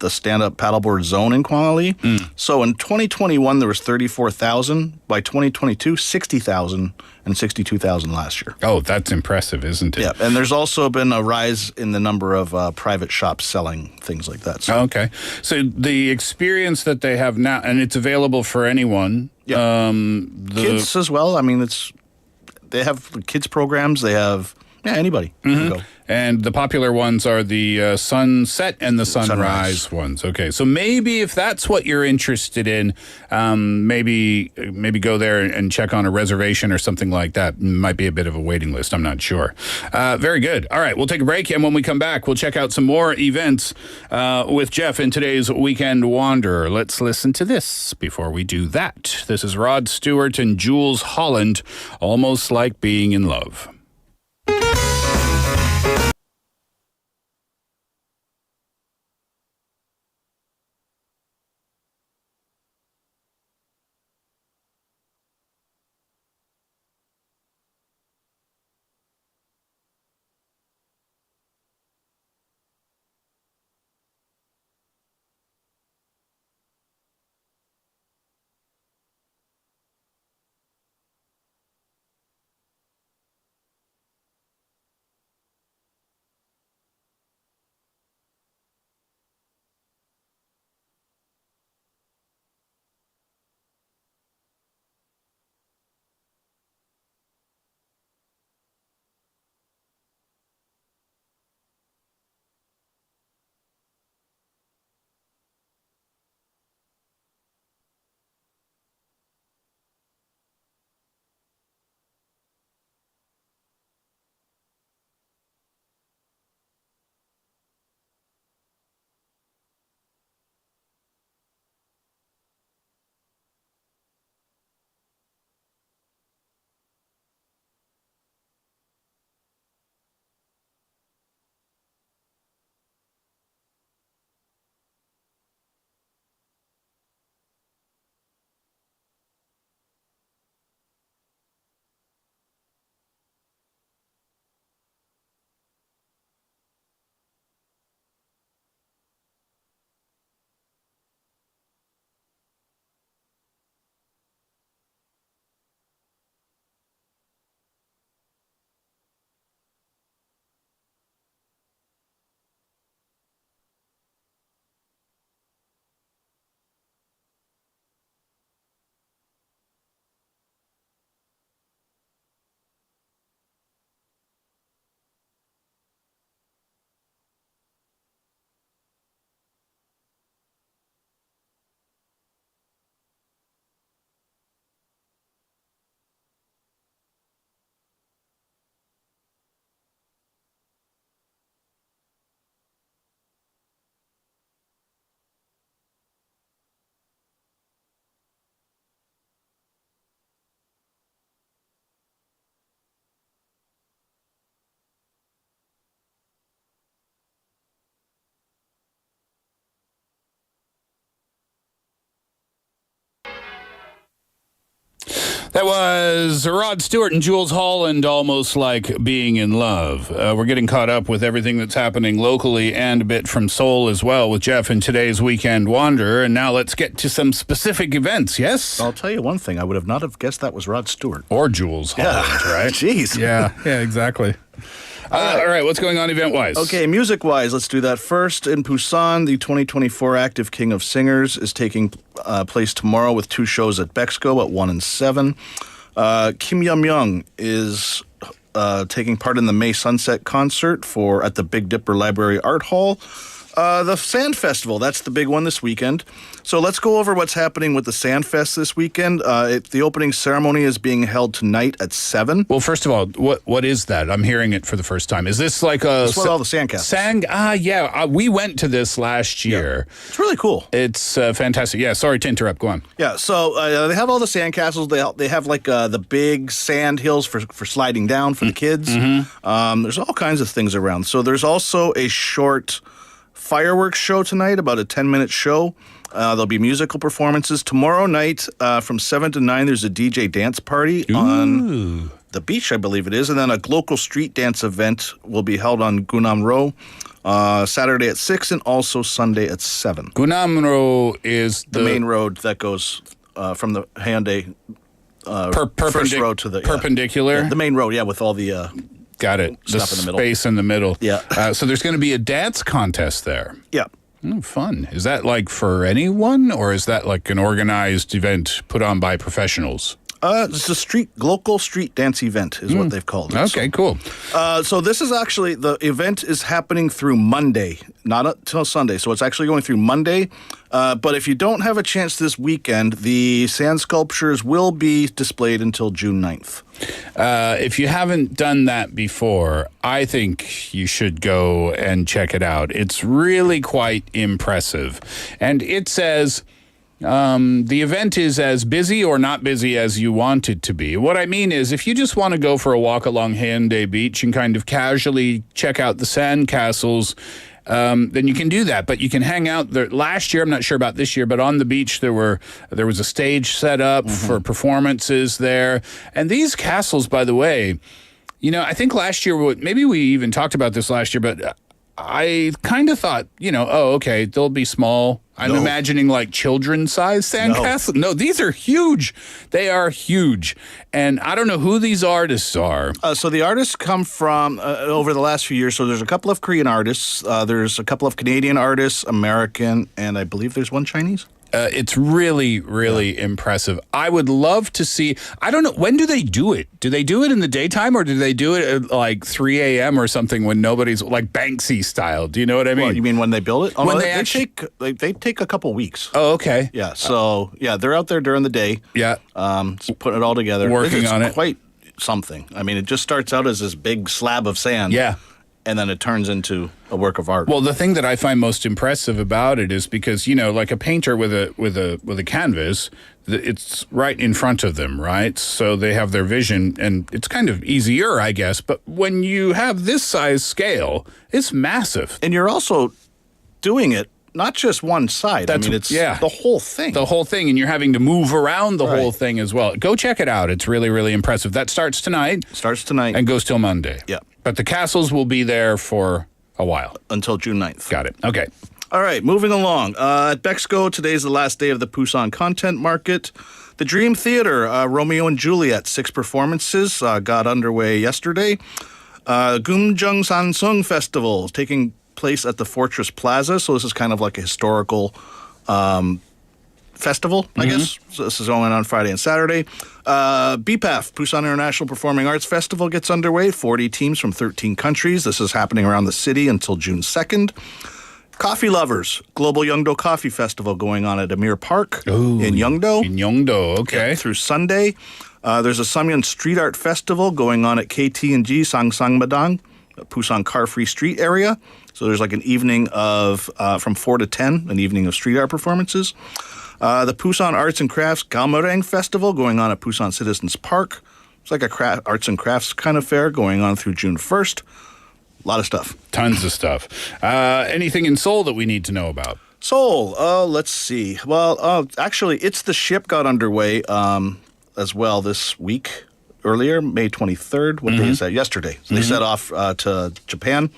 [SPEAKER 6] stand-up paddleboard zone in Gwangali. So in 2021, there was 34,000. By 2022, 60,000 and 62,000 last year.
[SPEAKER 5] Oh, that's impressive, isn't it?
[SPEAKER 6] Yeah, and there's also been a rise in the number of private shops selling things like that. So.
[SPEAKER 5] Okay. So the experience that they have now, and it's available for anyone.
[SPEAKER 6] Yeah. Kids as well. I mean, they have kids programs. They have... Yeah, anybody can go.
[SPEAKER 5] And the popular ones are the sunset and the sunrise ones. Okay, so maybe if that's what you're interested in, maybe go there and check on a reservation or something like that. Might be a bit of a waiting list. I'm not sure. Very good. All right, we'll take a break, and when we come back, we'll check out some more events with Jeff in today's Weekend Wanderer. Let's listen to this before we do that. This is Rod Stewart and Jules Holland, Almost Like Being in Love. That was Rod Stewart and Jules Holland, Almost Like Being in Love. We're getting caught up with everything that's happening locally and a bit from Seoul as well with Jeff in today's Weekend Wanderer. And now let's get to some specific events, yes?
[SPEAKER 6] I'll tell you one thing. I would have not have guessed that was Rod Stewart.
[SPEAKER 5] Or Jules Holland, right?
[SPEAKER 6] Jeez.
[SPEAKER 5] Yeah, exactly. All right, what's going on event-wise?
[SPEAKER 6] Okay, music-wise, let's do that first. In Busan, the 2024 Active King of Singers is taking place tomorrow with 2 shows at Bexco at 1 and 7. Kim Yum-young is taking part in the May Sunset concert at the Big Dipper Library Art Hall. The Sand Festival, that's the big one this weekend. So let's go over what's happening with the Sand Fest this weekend. The opening ceremony is being held tonight at 7.
[SPEAKER 5] Well, first of all, what is that? I'm hearing it for the first time. Is this like a...
[SPEAKER 6] It's all the sandcastles.
[SPEAKER 5] We went to this last year.
[SPEAKER 6] Yeah. It's really cool.
[SPEAKER 5] It's fantastic. Yeah, sorry to interrupt. Go on.
[SPEAKER 6] Yeah, so they have all the sandcastles. They have like the big sand hills for sliding down for the kids. Mm-hmm. There's all kinds of things around. So there's also a short fireworks show tonight, about a 10-minute show. There'll be musical performances. Tomorrow night from 7 to 9, there's a DJ dance party on the beach, I believe it is. And then a local street dance event will be held on Gunam-ro Saturday at 6 and also Sunday at 7.
[SPEAKER 5] Gunam-ro is
[SPEAKER 6] the main road that goes from the Hyundai first road to the...
[SPEAKER 5] perpendicular?
[SPEAKER 6] The main road, with all the...
[SPEAKER 5] Got it. The
[SPEAKER 6] stuff in the middle.
[SPEAKER 5] Space in the middle.
[SPEAKER 6] Yeah.
[SPEAKER 5] So there's going to be a dance contest there.
[SPEAKER 6] Yeah.
[SPEAKER 5] Fun. Is that like for anyone, or is that like an organized event put on by professionals?
[SPEAKER 6] It's a local street dance event is what they've called it.
[SPEAKER 5] Okay, cool.
[SPEAKER 6] So this is actually, the event is happening through Monday, not until Sunday. So it's actually going through Monday. But if you don't have a chance this weekend, the sand sculptures will be displayed until June 9th.
[SPEAKER 5] If you haven't done that before, I think you should go and check it out. It's really quite impressive. And it says... the event is as busy or not busy as you want it to be. What I mean is, if you just want to go for a walk along Hyundai Beach and kind of casually check out the sand castles, then you can do that. But you can hang out there. Last year, I'm not sure about this year, but on the beach there was a stage set up for performances there. And these castles, by the way, I think last year, maybe we even talked about this last year, but I kind of thought, okay, they'll be small. I'm imagining like children-sized sandcastles. No, these are huge. They are huge. And I don't know who these artists are.
[SPEAKER 6] So the artists come from over the last few years. So there's a couple of Korean artists. There's a couple of Canadian artists, American, and I believe there's one Chinese.
[SPEAKER 5] It's really, really impressive. I would love to see. I don't know. When do they do it? Do they do it in the daytime, or do they do it at like 3 a.m. or something when nobody's, like Banksy style? Do you know what I mean?
[SPEAKER 6] Well, you mean when they build it?
[SPEAKER 5] When
[SPEAKER 6] they take a couple weeks.
[SPEAKER 5] Oh, okay.
[SPEAKER 6] Yeah. So they're out there during the day.
[SPEAKER 5] Yeah.
[SPEAKER 6] Just putting it all together.
[SPEAKER 5] Working on it.
[SPEAKER 6] It's quite something. I mean, it just starts out as this big slab of sand.
[SPEAKER 5] Yeah.
[SPEAKER 6] And then it turns into a work of art.
[SPEAKER 5] Well, the thing that I find most impressive about it is because, like a painter with a canvas, it's right in front of them, right? So they have their vision, and it's kind of easier, I guess. But when you have this size scale, it's massive.
[SPEAKER 6] And you're also doing it not just one side. It's the whole thing.
[SPEAKER 5] The whole thing, and you're having to move around the whole thing as well. Go check it out. It's really, really impressive. That starts tonight. And goes till Monday.
[SPEAKER 6] Yeah.
[SPEAKER 5] But the castles will be there for a while.
[SPEAKER 6] Until June 9th.
[SPEAKER 5] Got it. Okay.
[SPEAKER 6] All right, moving along. At Bexco, today's the last day of the Busan Content Market. The Dream Theater, Romeo and Juliet, 6 performances, got underway yesterday. Gumjeong Sansung Festival is taking place at the Fortress Plaza. So this is kind of like a historical festival, I guess. So this is going on Friday and Saturday. BPAF, Busan International Performing Arts Festival, gets underway. 40 teams from 13 countries. This is happening around the city until June 2nd. Coffee Lovers, Global Yeongdo Coffee Festival going on at Amir Park in Yeongdo.
[SPEAKER 5] In Yeongdo, okay.
[SPEAKER 6] Through Sunday. There's a Samyeon Street Art Festival going on at KT&G Sangsangmadang, Busan Car-Free Street area. So there's like an evening of, from 4 to 10, an evening of street art performances. The Busan Arts and Crafts Galmoreng Festival going on at Busan Citizens Park. It's like a arts and crafts kind of fair going on through June 1st. A lot of stuff.
[SPEAKER 5] Tons of stuff. Anything in Seoul that we need to know about?
[SPEAKER 6] Seoul, let's see. Well, actually, It's the Ship got underway as well this week. Earlier, May 23rd. What day is that? Yesterday. So they set off to Japan.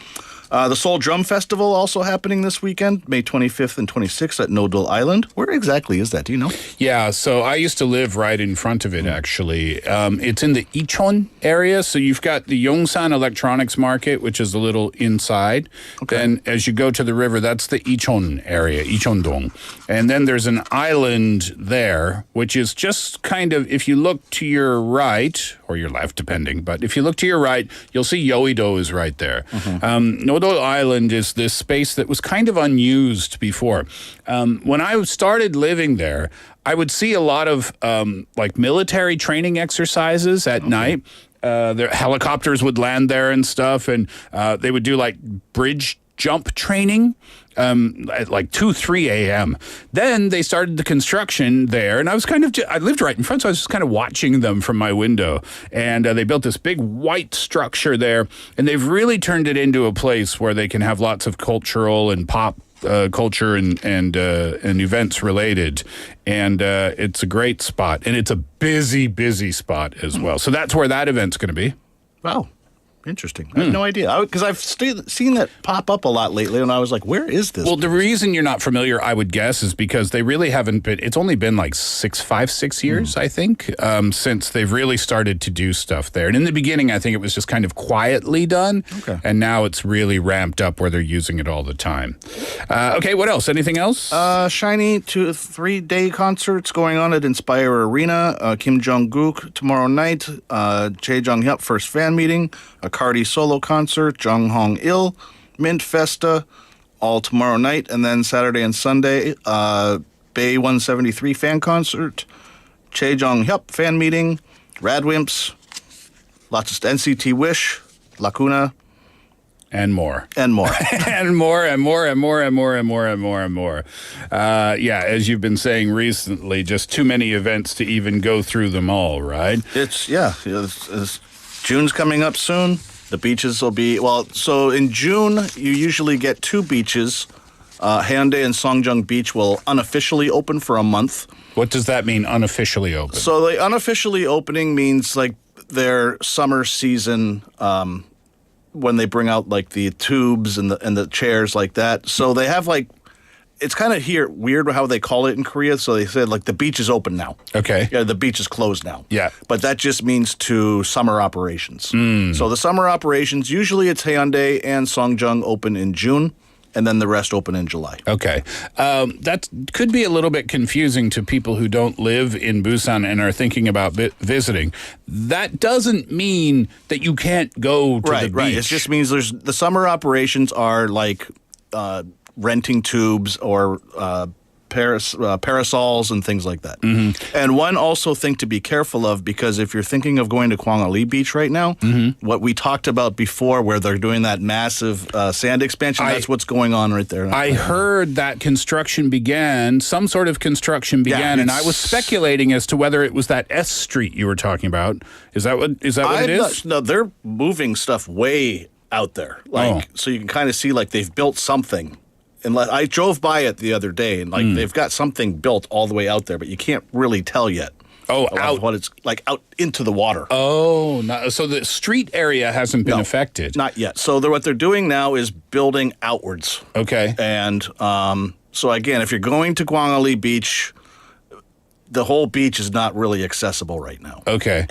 [SPEAKER 6] The Seoul Drum Festival also happening this weekend, May 25th and 26th at Nodal Island. Where exactly is that? Do you know?
[SPEAKER 5] Yeah, so I used to live right in front of it, actually. It's in the Icheon area, so you've got the Yongsan Electronics Market, which is a little inside.
[SPEAKER 6] Okay.
[SPEAKER 5] Then as you go to the river, that's the Icheon area, Icheon-dong. And then there's an island there, which is just kind of, if you look to your right, or your left, depending, but if you look to your right, you'll see Yeouido is right there. Nodal Island is this space that was kind of unused before. When I started living there, I would see a lot of like military training exercises at night. Their helicopters would land there and stuff, and they would do like bridge jump training at like 2-3 a.m. Then they started the construction there, and I was I lived right in front, so I was just kind of watching them from my window. And they built this big white structure there, and they've really turned it into a place where they can have lots of cultural and pop culture and events related. And it's a great spot, and it's a busy spot as well. So that's where that event's going to be.
[SPEAKER 6] Wow. Interesting. I have no idea. Because I've seen that pop up a lot lately, and I was like, where is this?
[SPEAKER 5] Well, the reason you're not familiar, I would guess, is because they really haven't been, it's only been like 6 years, I think, since they've really started to do stuff there. And in the beginning, I think it was just kind of quietly done. Okay. And now it's really ramped up where they're using it all the time. Okay, what else? Anything else?
[SPEAKER 6] Shiny 3-day concerts going on at Inspire Arena. Kim Jong-guk tomorrow night. Chae Jung-hyup first fan meeting. A Cardi solo concert, Jung Hong-il, Mint Festa, all tomorrow night, and then Saturday and Sunday, Bay 173 fan concert, Chae Jong-hyup fan meeting, Radwimps, lots of NCT Wish, Lacuna,
[SPEAKER 5] and more.
[SPEAKER 6] And more.
[SPEAKER 5] and more. Yeah, as you've been saying recently, just too many events to even go through them all, right?
[SPEAKER 6] It's June's coming up soon. The beaches will be, so in June, you usually get 2 beaches. Haeundae and Songjeong Beach will unofficially open for a month.
[SPEAKER 5] What does that mean, unofficially open?
[SPEAKER 6] So the unofficially opening means like their summer season, when they bring out like the tubes and the chairs like that. So they have like, it's kind of weird how they call it in Korea. So they said like the beach is open now.
[SPEAKER 5] Okay.
[SPEAKER 6] Yeah, the beach is closed now.
[SPEAKER 5] Yeah.
[SPEAKER 6] But that just means to summer operations. So the summer operations, usually it's Haeundae and Songjeong open in June, and then the rest open in July.
[SPEAKER 5] Okay. That could be a little bit confusing to people who don't live in Busan and are thinking about visiting. That doesn't mean that you can't go to the beach.
[SPEAKER 6] Right. It just means the summer operations are like renting tubes or parasols and things like that. And one also thing to be careful of, because if you're thinking of going to Gwangali Beach right now, what we talked about before where they're doing that massive sand expansion, that's what's going on right there.
[SPEAKER 5] I heard that some sort of construction began, and I was speculating as to whether it was that S Street you were talking about. Is that what it is?
[SPEAKER 6] No, they're moving stuff way out there. So you can kind of see like they've built something. And I drove by it the other day, and like they've got something built all the way out there, but you can't really tell yet.
[SPEAKER 5] Out
[SPEAKER 6] what it's like out into the water.
[SPEAKER 5] So the street area hasn't been affected.
[SPEAKER 6] Not yet. So what they're doing now is building outwards.
[SPEAKER 5] Okay.
[SPEAKER 6] And so again, if you're going to Gwangali Beach, the whole beach is not really accessible right now.
[SPEAKER 5] Okay.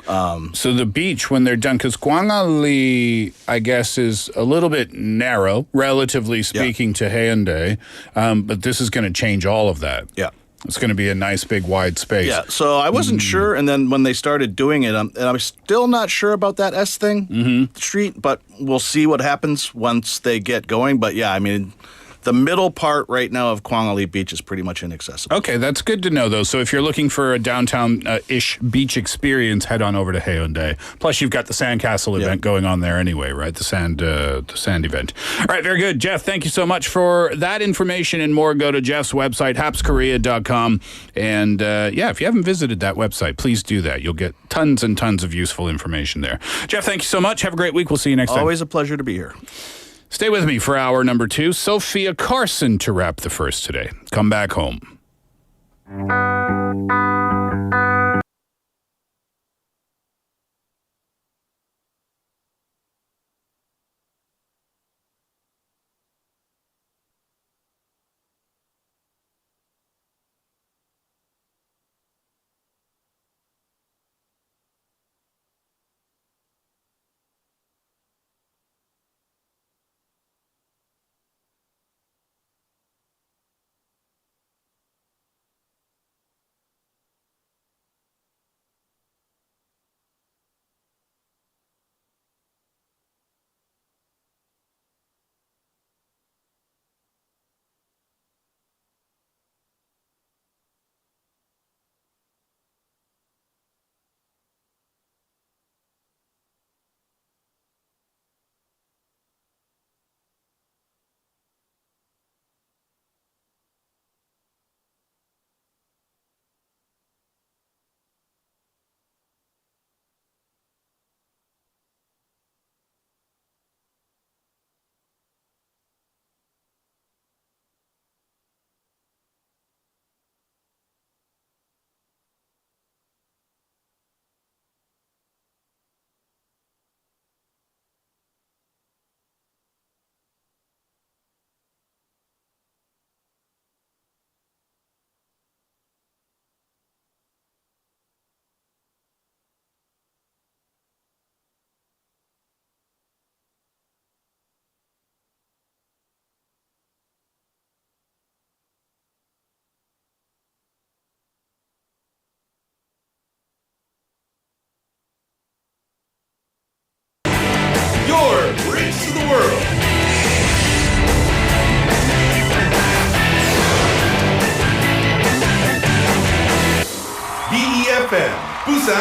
[SPEAKER 5] So the beach, when they're done, because Gwangali, I guess, is a little bit narrow, relatively speaking, to Haeundae, but this is going to change all of that.
[SPEAKER 6] Yeah.
[SPEAKER 5] It's going to be a nice, big, wide space.
[SPEAKER 6] Yeah, so I wasn't sure, and then when they started doing it, and I'm still not sure about that S thing, street, but we'll see what happens once they get going. But yeah, I mean, the middle part right now of Gwangali Beach is pretty much inaccessible.
[SPEAKER 5] Okay, that's good to know, though. So if you're looking for a downtown-ish beach experience, head on over to Haeundae. Plus, you've got the Sandcastle event going on there anyway, right? The sand event. All right, very good. Jeff, thank you so much for that information and more. Go to Jeff's website, hapskorea.com. And, if you haven't visited that website, please do that. You'll get tons and tons of useful information there. Jeff, thank you so much. Have a great week. We'll see you next time.
[SPEAKER 6] Always a pleasure to be here.
[SPEAKER 5] Stay with me for hour number 2. Sophia Carson to wrap the first today. Come back home.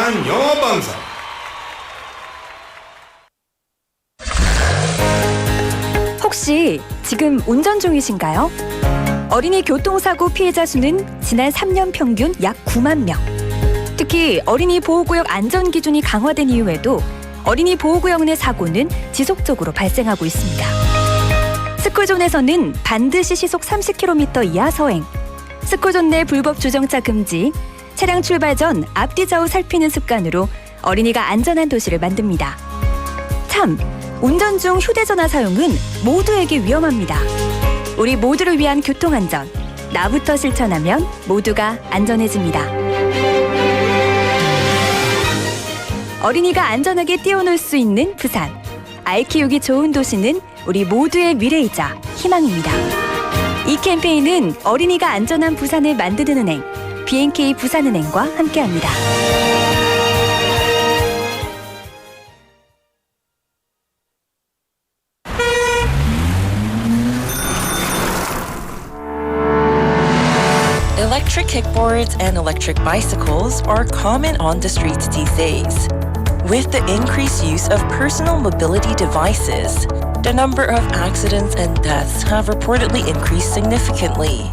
[SPEAKER 2] 부산 영어방송.
[SPEAKER 7] 혹시 지금 운전 중이신가요? 어린이 교통사고 피해자 수는 지난 3년 평균 약 9만 명. 특히 어린이 보호구역 안전 기준이 강화된 이후에도 어린이 보호구역 내 사고는 지속적으로 발생하고 있습니다. 스쿨존에서는 반드시 시속 30km 이하 서행, 스쿨존 내 불법 주정차 금지, 차량 출발 전 앞뒤 좌우 살피는 습관으로 어린이가 안전한 도시를 만듭니다. 참, 운전 중 휴대전화 사용은 모두에게 위험합니다. 우리 모두를 위한 교통안전, 나부터 실천하면 모두가 안전해집니다. 어린이가 안전하게 뛰어놀 수 있는 부산. 아이 키우기 좋은 도시는 우리 모두의 미래이자 희망입니다. 이 캠페인은 어린이가 안전한 부산을 만드는 은행, B&K 부산은행과 함께합니다.
[SPEAKER 8] Electric kickboards and electric bicycles are common on the streets these days. With the increased use of personal mobility devices, the number of accidents and deaths have reportedly increased significantly.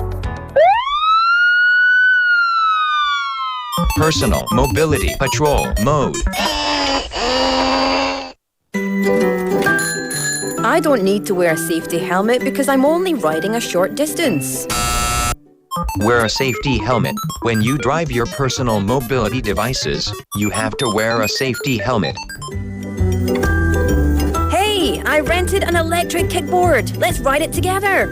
[SPEAKER 9] Personal Mobility Patrol Mode.
[SPEAKER 10] I don't need to wear a safety helmet because I'm only riding a short distance.
[SPEAKER 9] Wear a safety helmet. When you drive your personal mobility devices, you have to wear a safety helmet.
[SPEAKER 10] Hey, I rented an electric kickboard. Let's ride it together.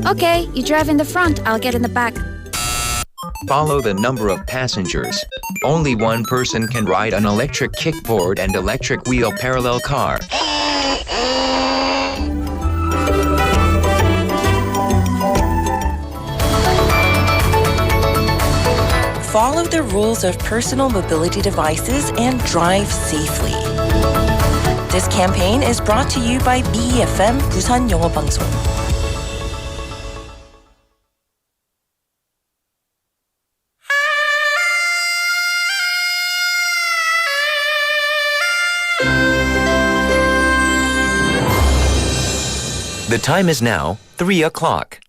[SPEAKER 11] Okay, you drive in the front, I'll get in the back.
[SPEAKER 9] Follow the number of passengers. Only one person can ride an electric kickboard and electric wheel parallel car.
[SPEAKER 8] Follow the rules of personal mobility devices and drive safely. This campaign is brought to you by BEFM 부산영어방송.
[SPEAKER 9] The time is now 3 o'clock.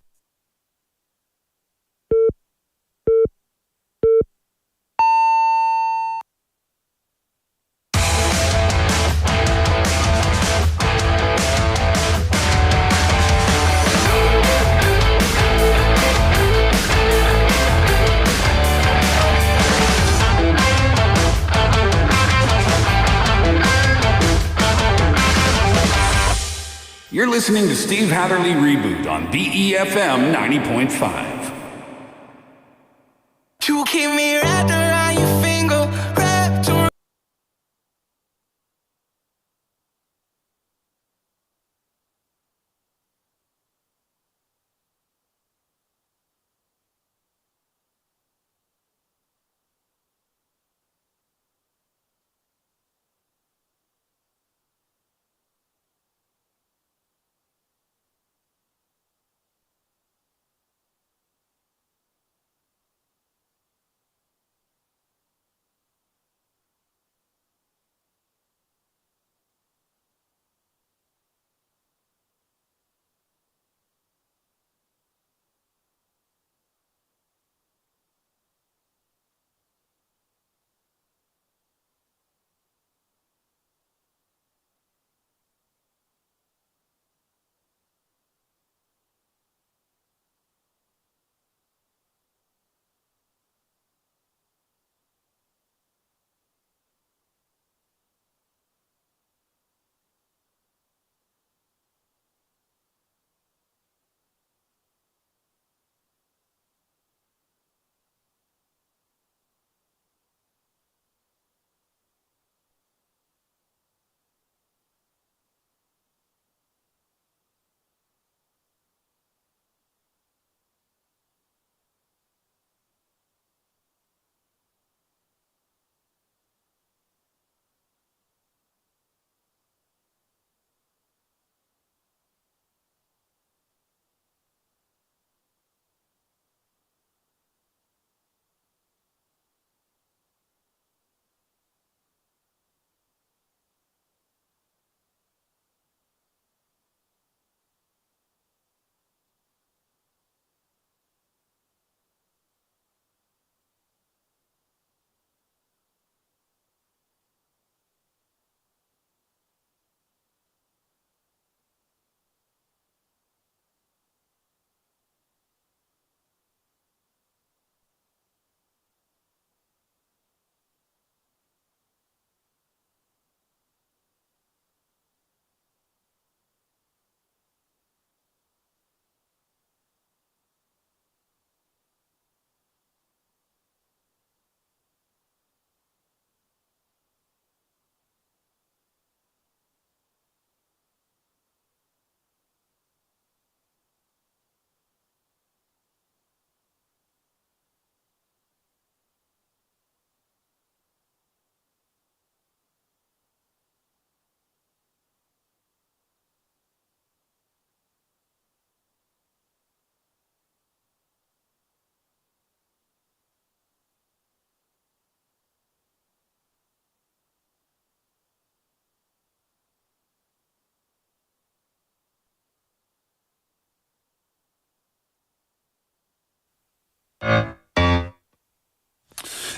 [SPEAKER 5] You're listening to Steve Hatherly Reboot on BEFM 90.5.
[SPEAKER 12] You keep me wrapped around your finger, wrapped around.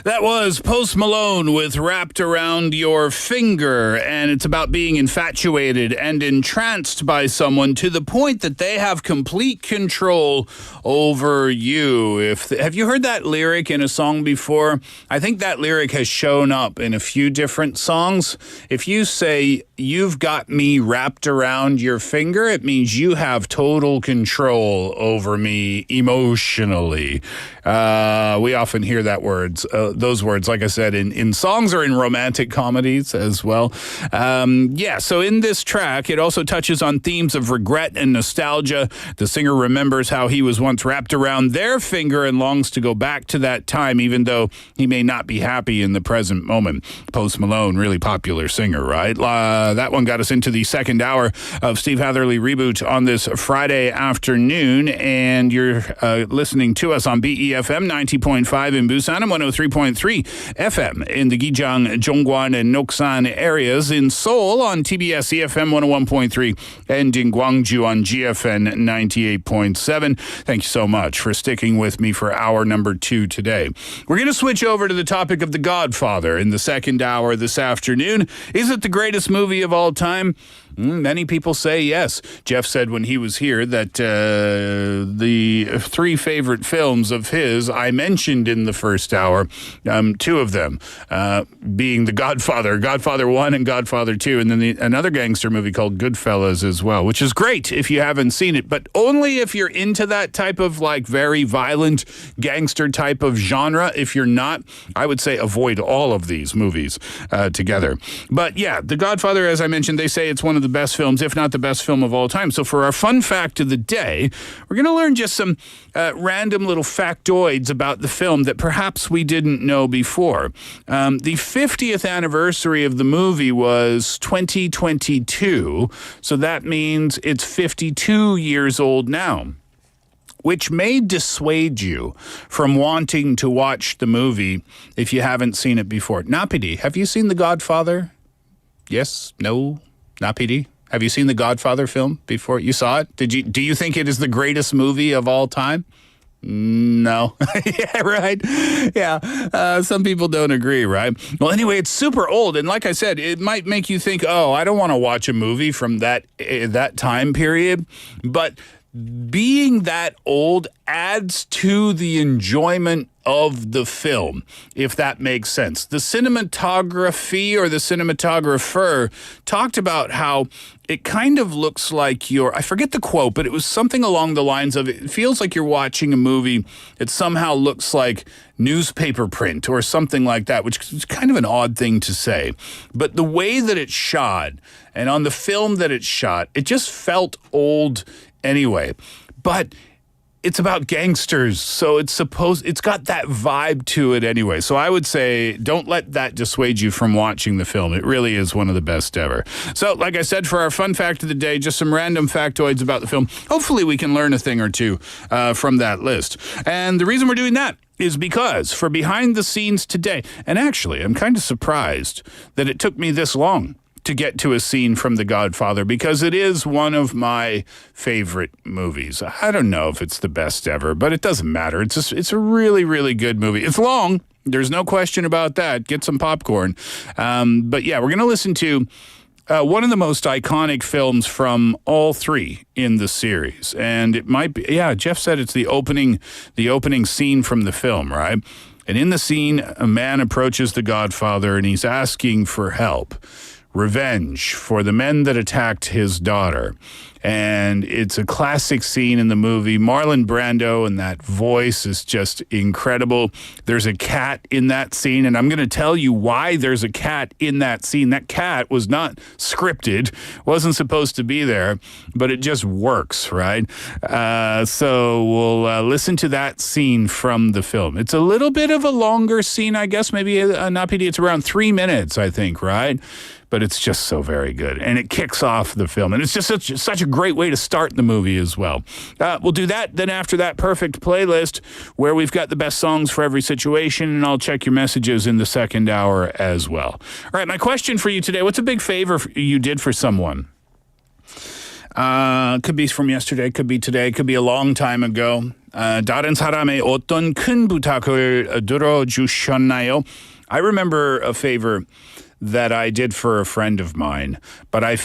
[SPEAKER 5] That was Post Malone with Wrapped Around Your Finger, and it's about being infatuated and entranced by someone to the point that they have complete control over you. Have you heard that lyric in a song before? I think that lyric has shown up in a few different songs. If you say, "You've got me wrapped around your finger," it means you have total control over me emotionally. We often hear those words, like I said, in songs or in romantic comedies as well. So in this track, it also touches on themes of regret and nostalgia. The singer remembers how he was once wrapped around their finger and longs to go back to that time, even though he may not be happy in the present moment. Post Malone, really popular singer, right? That one got us into the second hour of Steve Hatherly Reboot on this Friday afternoon, and you're listening to us on BEFM 90.5 in Busan and 103.3 FM in the Gijang, Zhongguan, and Noksan areas. In Seoul on TBS EFM 101.3 and in Gwangju on GFN 98.7. Thank you so much for sticking with me for hour number 2 today. We're going to switch over to the topic of The Godfather in the second hour this afternoon. Is it the greatest movie of all time? Many people say yes. Jeff said when he was here that the 3 favorite films of his, I mentioned in the first hour, 2 of them being The Godfather, Godfather 1 and Godfather 2, and then another gangster movie called Goodfellas as well, which is great if you haven't seen it, but only if you're into that type of like very violent gangster type of genre. If you're not, I would say avoid all of these movies together. But yeah, The Godfather, as I mentioned, they say it's one of the best films, if not the best film of all time. So for our fun fact of the day, we're going to learn just some random little factoids about the film that perhaps we didn't know before. The 50th anniversary of the movie was 2022, so that means it's 52 years old now, which may dissuade you from wanting to watch the movie if you haven't seen it before. Napidi, have you seen The Godfather? Yes? No? Napidi? Have you seen the Godfather film before? You saw it? Do you think it is the greatest movie of all time? No. Yeah, right. Yeah. Some people don't agree, right? Well, anyway, it's super old. And like I said, it might make you think, oh, I don't want to watch a movie from that time period. But being that old adds to the enjoyment of the film, if that makes sense. The cinematography or the cinematographer talked about how it kind of looks like I forget the quote, but it was something along the lines of, it feels like you're watching a movie that somehow looks like newspaper print or something like that, which is kind of an odd thing to say. But the way that it's shot and on the film that it's shot, it just felt old anyway. But it's about gangsters, so it's got that vibe to it anyway. So I would say don't let that dissuade you from watching the film. It really is one of the best ever. So like I said, for our fun fact of the day, just some random factoids about the film. Hopefully we can learn a thing or two from that list. And the reason we're doing that is because for behind the scenes today, and actually I'm kind of surprised that it took me this long to get to a scene from The Godfather, because it is one of my favorite movies. I don't know if it's the best ever, but it doesn't matter. It's a really, really good movie. It's long. There's no question about that. Get some popcorn. But yeah, we're going to listen to one of the most iconic films from all 3 in the series. And it might be, yeah, Jeff said it's the opening scene from the film, right? And in the scene, a man approaches the Godfather and he's asking for help. Revenge for the men that attacked his daughter. And it's a classic scene in the movie. Marlon Brando and that voice is just incredible. There's a cat in that scene, and I'm going to tell you why there's a cat in that scene. That cat was not scripted, wasn't supposed to be there, but it just works, right? So we'll listen to that scene from the film. It's a little bit of a longer scene, I guess. Maybe, Napidi, it's around 3 minutes, I think, right? But it's just so very good. And it kicks off the film. And it's just such a great way to start the movie as well. We'll do that. Then after that, perfect playlist where we've got the best songs for every situation. And I'll check your messages in the second hour as well. All right, my question for you today. What's a big favor you did for someone? Could be from yesterday, could be today, could be a long time ago. 다른 사람의 어떤 큰 부탁을 들어주셨나요? I remember a favor that I did for a friend of mine, but I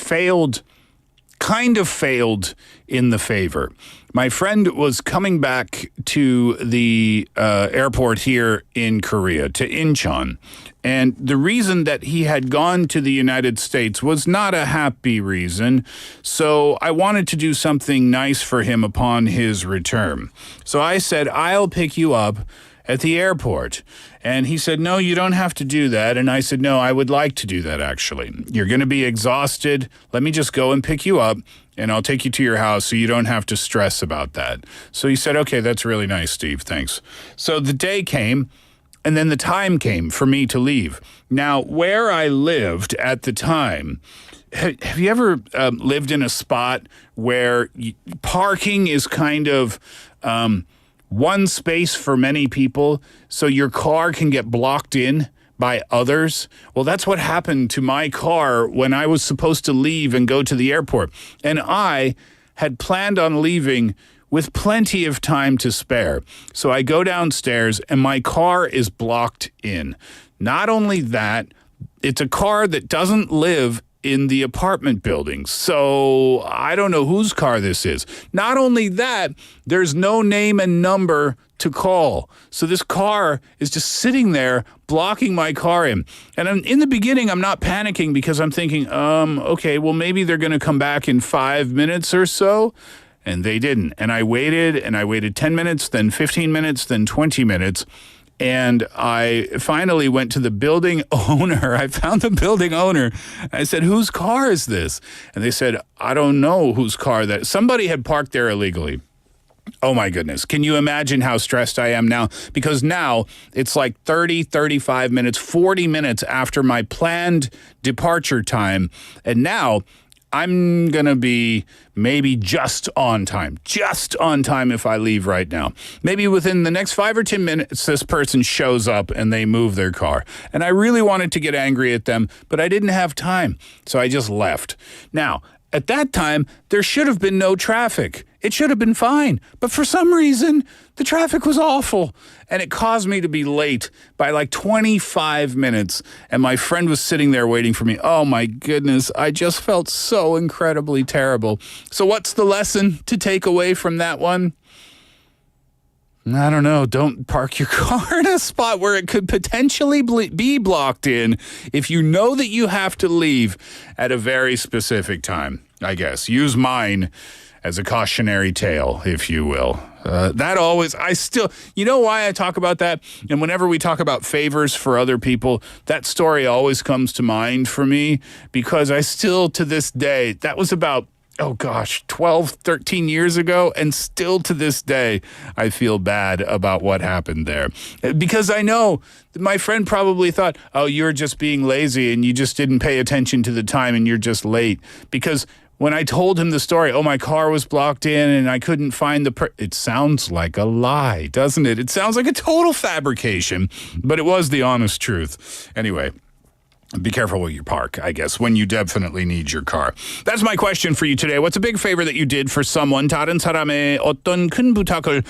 [SPEAKER 5] kind of failed in the favor. My friend was coming back to the airport here in Korea, to Incheon. And the reason that he had gone to the United States was not a happy reason. So I wanted to do something nice for him upon his return. So I said, I'll pick you up at the airport. And he said, no, you don't have to do that. And I said, no, I would like to do that, actually. You're going to be exhausted. Let me just go and pick you up, and I'll take you to your house so you don't have to stress about that. So he said, okay, that's really nice, Steve. Thanks. So the day came, and then the time came for me to leave. Now, where I lived at the time, have you ever lived in a spot where parking is kind of one space for many people, so your car can get blocked in by others? Well, that's what happened to my car when I was supposed to leave and go to the airport. And I had planned on leaving with plenty of time to spare. So I go downstairs and my car is blocked in. Not only that, it's a car that doesn't live in the apartment buildings. So I don't know whose car this is. Not only that, there's no name and number to call. So this car is just sitting there blocking my car in. And in the beginning, I'm not panicking because I'm thinking, okay, well, maybe they're going to come back in 5 minutes or so. And they didn't. And I waited 10 minutes, then 15 minutes, then 20 minutes. And I finally went to the building owner. I found the building owner. I said, whose car is this? And they said, I don't know whose car that. Somebody had parked there illegally. Oh my goodness. Can you imagine how stressed I am now? Because now it's like 30, 35 minutes, 40 minutes after my planned departure time. And now I'm going to be maybe just on time if I leave right now. Maybe within the next 5 or 10 minutes, this person shows up and they move their car. And I really wanted to get angry at them, but I didn't have time. So I just left. Now, at that time, there should have been no traffic. It should have been fine. But for some reason, the traffic was awful. And it caused me to be late by like 25 minutes. And my friend was sitting there waiting for me. Oh my goodness, I just felt so incredibly terrible. So what's the lesson to take away from that one? I don't know. Don't park your car in a spot where it could potentially be blocked in if you know that you have to leave at a very specific time, I guess. Use mine as a cautionary tale, if you will. You know why I talk about that? And whenever we talk about favors for other people, that story always comes to mind for me because I still, to this day, that was about 12, 13 years ago. And still to this day, I feel bad about what happened there. Because I know that my friend probably thought, oh, you're just being lazy and you just didn't pay attention to the time and you're just late. Because when I told him the story, my car was blocked in and I couldn't find it sounds like a lie, doesn't it? It sounds like a total fabrication, but it was the honest truth. Anyway. Be careful where you park, I guess, when you definitely need your car. That's my question for you today. What's a big favor that you did for someone? 다른 사람의 어떤 큰 부탁을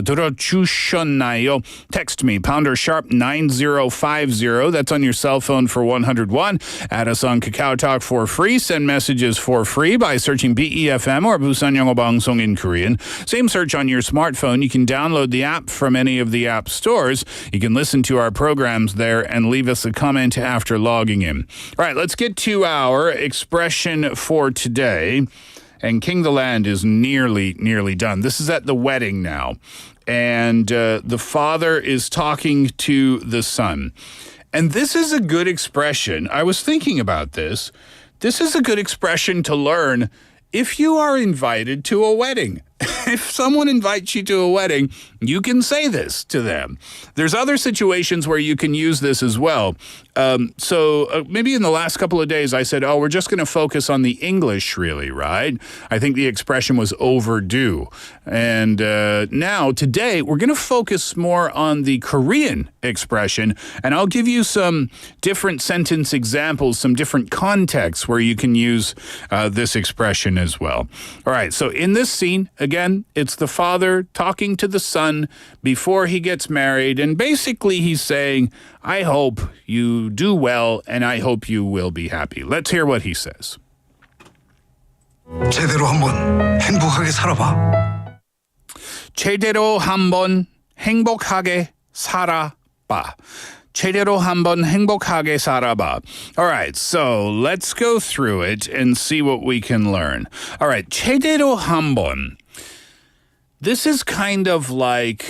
[SPEAKER 5] 들어주셨나요? Text me, pounder sharp 9050. That's on your cell phone for 101. Add us on Kakao Talk for free. Send messages for free by searching BEFM or 부산영어방송 in Korean. Same search on your smartphone. You can download the app from any of the app stores. You can listen to our programs there and leave us a comment after logging in. All right, let's get to our expression for today. And King the Land is nearly done. This is at the wedding now. And the father is talking to the son. And this is a good expression. I was thinking about this. This is a good expression to learn if you are invited to a wedding. If someone invites you to a wedding, you can say this to them. There's other situations where you can use this as well. So maybe in the last couple of days, I said, we're just going to focus on the English, really, right? I think the expression was overdue. And now, today, we're going to focus more on the Korean expression. And I'll give you some different sentence examples, some different contexts where you can use this expression as well. All right, so in this scene, Again, it's the father talking to the son before he gets married. And basically he's saying, I hope you do well and I hope you will be happy. Let's hear what he says.
[SPEAKER 13] 제대로 한번 행복하게 살아봐.
[SPEAKER 5] 제대로 한번 행복하게 살아봐. 제대로 한번 행복하게 살아봐. All right, so let's go through it and see what we can learn. All right, 제대로 한번. This is kind of like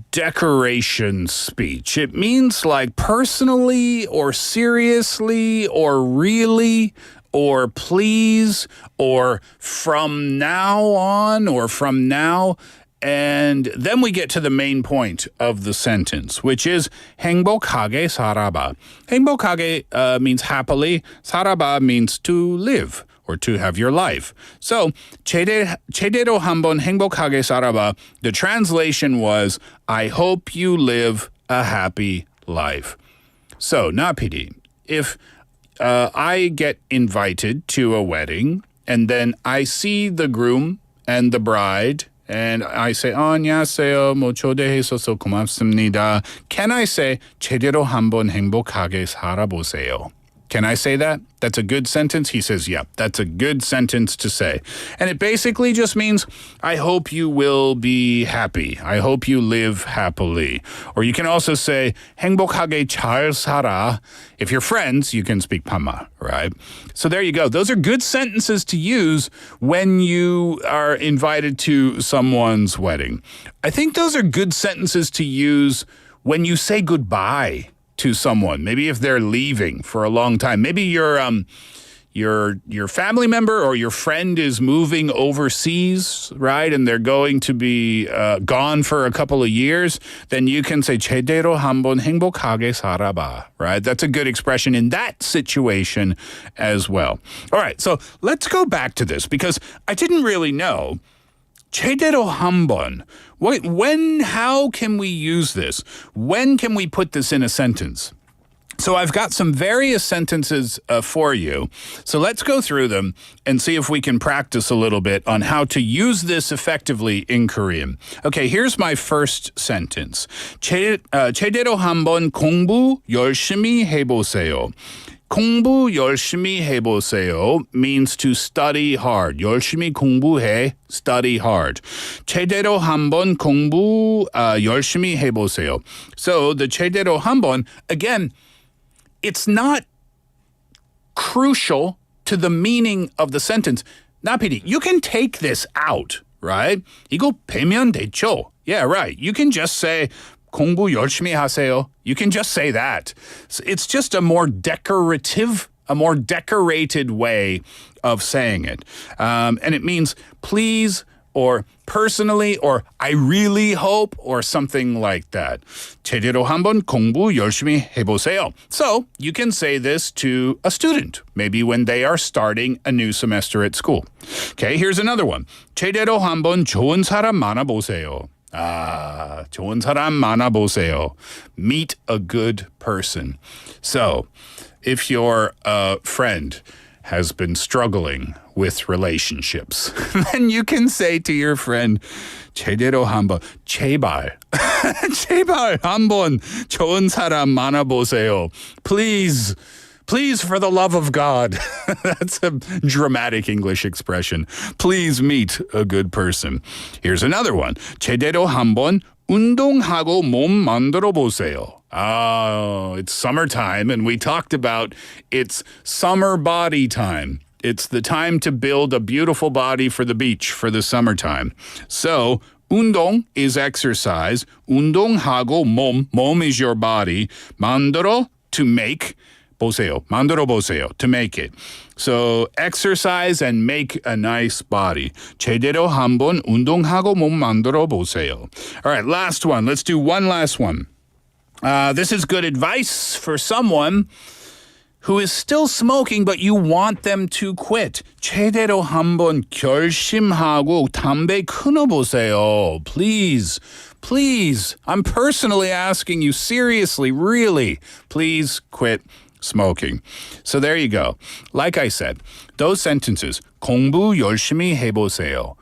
[SPEAKER 5] decoration speech. It means like personally or seriously or really or please or from now on or from now. And then we get to the main point of the sentence, which is 행복하게 살아봐. 행복하게 means happily. 살아봐 means to live or to have your life. So 제대로 한번 행복하게 살아봐. The translation was, I hope you live a happy life. So, 나PD, if I get invited to a wedding and then I see the groom and the bride and I say, 안녕하세요, 초대해 주셔서 고맙습니다. Can I say, 제대로 한번 행복하게 살아보세요? Can I say that? That's a good sentence? He says, yeah, that's a good sentence to say. And it basically just means, I hope you will be happy. I hope you live happily. Or you can also say, 행복하게 잘 살아. If you're friends, you can speak Pama, right? So there you go. Those are good sentences to use when you are invited to someone's wedding. I think those are good sentences to use when you say goodbye to someone. Maybe if they're leaving for a long time. Maybe your family member or your friend is moving overseas, right? And they're going to be gone for a couple of years. Then you can say 제대로 한번 행복하게 살아봐, right? That's a good expression in that situation as well. All right, so let's go back to this because I didn't really know. 제대로 한번. How can we use this? When can we put this in a sentence? So I've got some various sentences for you. So let's go through them and see if we can practice a little bit on how to use this effectively in Korean. Okay, here's my first sentence. 제대로 한번 공부 열심히 해보세요. 공부 열심히 해보세요 means to study hard. 열심히 공부해, study hard. 제대로 한번 공부 열심히 해보세요. So the 제대로 한번, again, it's not crucial to the meaning of the sentence. 나PD, you can take this out, right? 이거 배면 되죠? Yeah, right. You can just say 공부 열심히 하세요. You can just say that. It's just a more decorated way of saying it. And it means please or personally or I really hope or something like that. 제대로 한번 공부 열심히 해보세요. So you can say this to a student, maybe when they are starting a new semester at school. Okay, here's another one. 제대로 한번 좋은 사람 만나보세요. 좋은 사람 만나보세요. Meet a good person. So, if your friend has been struggling with relationships, then you can say to your friend, 제대로 한번, 제발 한번 좋은 사람 만나보세요. Please, for the love of God. That's a dramatic English expression. Please meet a good person. Here's another one. 제대로 한번 운동하고 몸 만들어 보세요. It's summertime, and we talked about it's summer body time. It's the time to build a beautiful body for the beach for the summertime. So, 운동 is exercise. 운동하고 몸 is your body. 만들어, to make. 보세요. 만들어 보세요. To make it. So exercise and make a nice body. 제대로 한번 운동하고 몸 만들어 보세요. All right, last one. Let's do one last one. This is good advice for someone who is still smoking, but you want them to quit. 제대로 한번 결심하고 담배 끊어보세요. Please. I'm personally asking you seriously, really. Please quit smoking. So there you go. Like I said, those sentences, 공부 열심히 해보세요.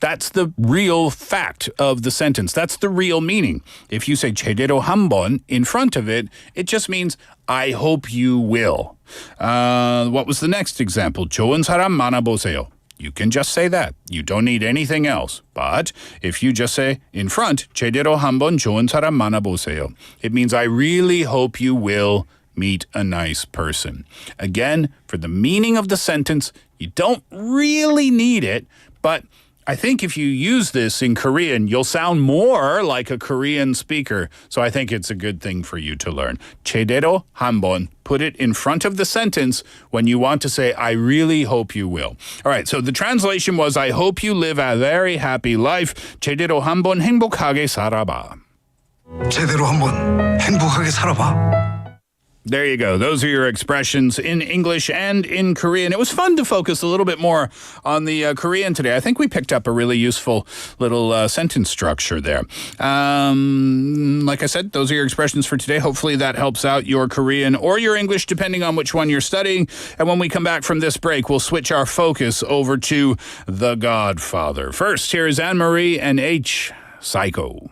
[SPEAKER 5] That's the real fact of the sentence. That's the real meaning. If you say 제대로 한번 in front of it, it just means I hope you will. What was the next example? 좋은 사람 만나보세요. You can just say that. You don't need anything else. But if you just say in front, 제대로 한번 좋은 사람 만나보세요, it means I really hope you will meet a nice person. Again, for the meaning of the sentence, you don't really need it, but I think if you use this in Korean, you'll sound more like a Korean speaker. So I think it's a good thing for you to learn. 제대로 한번. Put it in front of the sentence when you want to say, I really hope you will. All right, so the translation was, I hope you live a very happy life. 제대로 한번 행복하게 살아봐.
[SPEAKER 13] 제대로 한번 행복하게 살아봐.
[SPEAKER 5] There you go. Those are your expressions in English and in Korean. It was fun to focus a little bit more on the Korean today. I think we picked up a really useful little sentence structure there. Like I said, those are your expressions for today. Hopefully that helps out your Korean or your English, depending on which one you're studying. And when we come back from this break, we'll switch our focus over to The Godfather. First, here is Anne-Marie and H. Psycho.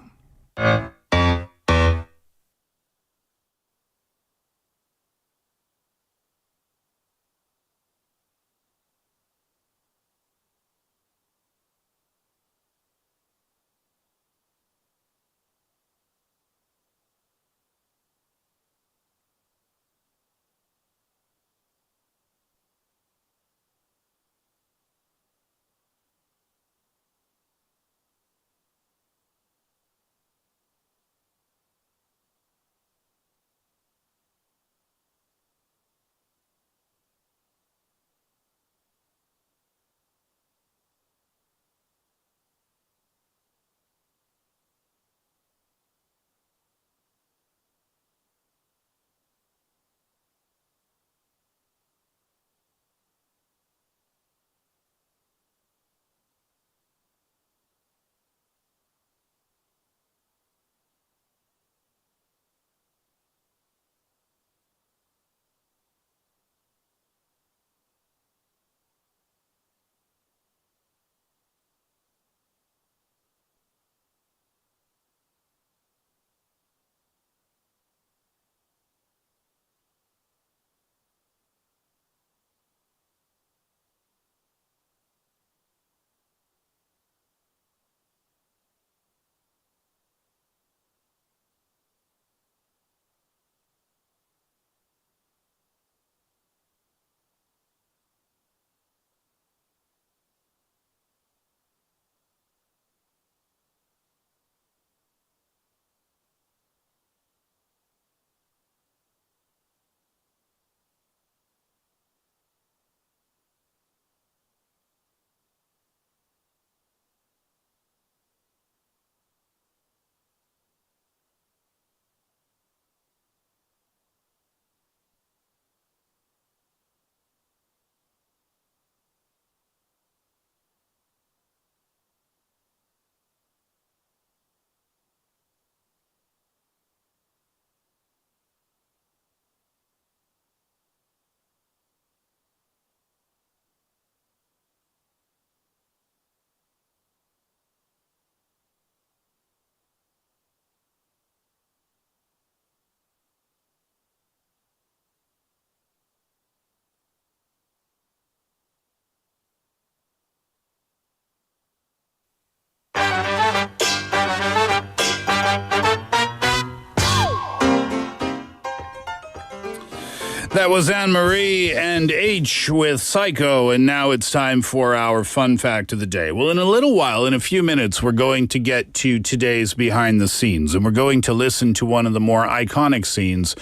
[SPEAKER 5] That was Anne-Marie and H with Psycho, and now it's time for our fun fact of the day. Well, in a little while, in a few minutes, we're going to get to today's behind the scenes, and we're going to listen to one of the more iconic scenes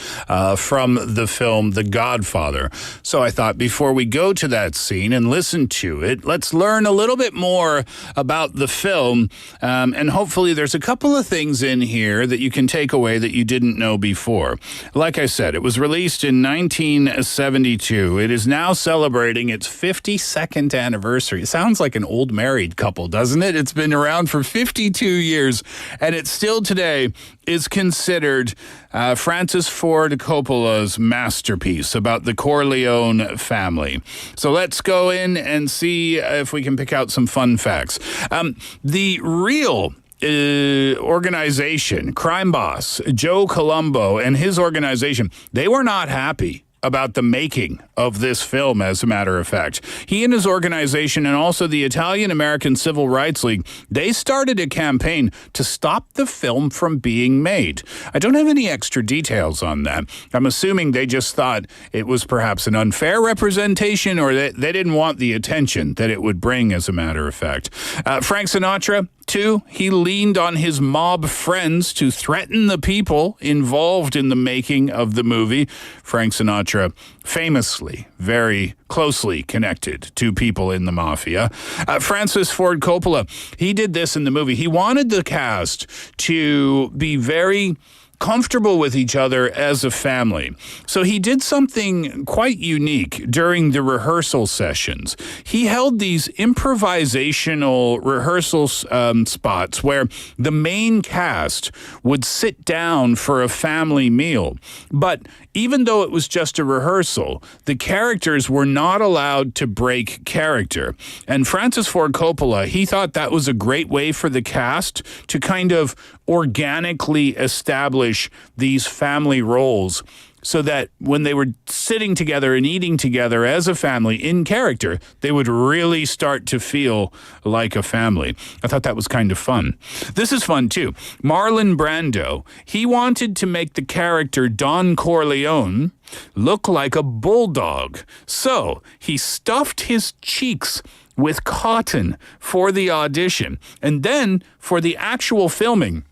[SPEAKER 5] from the film The Godfather. So I thought before we go to that scene and listen to it, let's learn a little bit more about the film, and hopefully there's a couple of things in here that you can take away that you didn't know before. Like I said, it was released in 1979, 1972. It is now celebrating its 52nd anniversary. It sounds like an old married couple, doesn't it? It's been around for 52 years, and it still today is considered Francis Ford Coppola's masterpiece about the Corleone family. So let's go in and see if we can pick out some fun facts. The real organization, crime boss Joe Colombo and his organization, they were not happy about the making of this film, as a matter of fact. He and his organization, and also the Italian-American Civil Rights League, they started a campaign to stop the film from being made. I don't have any extra details on that. I'm assuming they just thought it was perhaps an unfair representation, or that they didn't want the attention that it would bring, as a matter of fact. Frank Sinatra, too, he leaned on his mob friends to threaten the people involved in the making of the movie. Frank Sinatra, famously very closely connected to people in the mafia. Francis Ford Coppola, he did this in the movie. He wanted the cast to be very comfortable with each other as a family. So he did something quite unique during the rehearsal sessions. He held these improvisational rehearsal spots where the main cast would sit down for a family meal. But even though it was just a rehearsal, the characters were not allowed to break character. And Francis Ford Coppola, he thought that was a great way for the cast to kind of organically establish these family roles, so that when they were sitting together and eating together as a family in character, they would really start to feel like a family. I thought that was kind of fun. This is fun too. Marlon Brando, he wanted to make the character Don Corleone look like a bulldog. So he stuffed his cheeks with cotton for the audition. And then for the actual filming,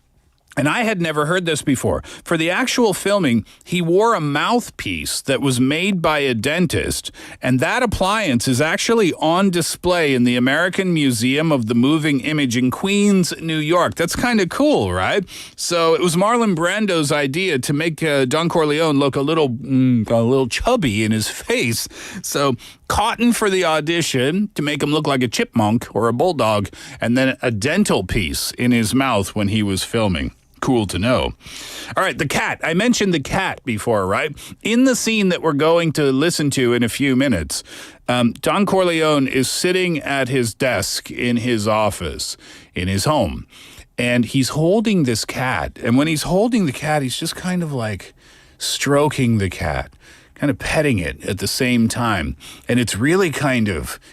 [SPEAKER 5] and I had never heard this before, for the actual filming, he wore a mouthpiece that was made by a dentist, and that appliance is actually on display in the American Museum of the Moving Image in Queens, New York. That's kind of cool, right? So it was Marlon Brando's idea to make Don Corleone look a little chubby in his face. So cotton for the audition to make him look like a chipmunk or a bulldog, and then a dental piece in his mouth when he was filming. Cool to know. All right, the cat. I mentioned the cat before, right? In the scene that we're going to listen to in a few minutes, Don Corleone is sitting at his desk in his office, in his home, and he's holding this cat. And when he's holding the cat, he's just kind of like stroking the cat, kind of petting it at the same time. And it's really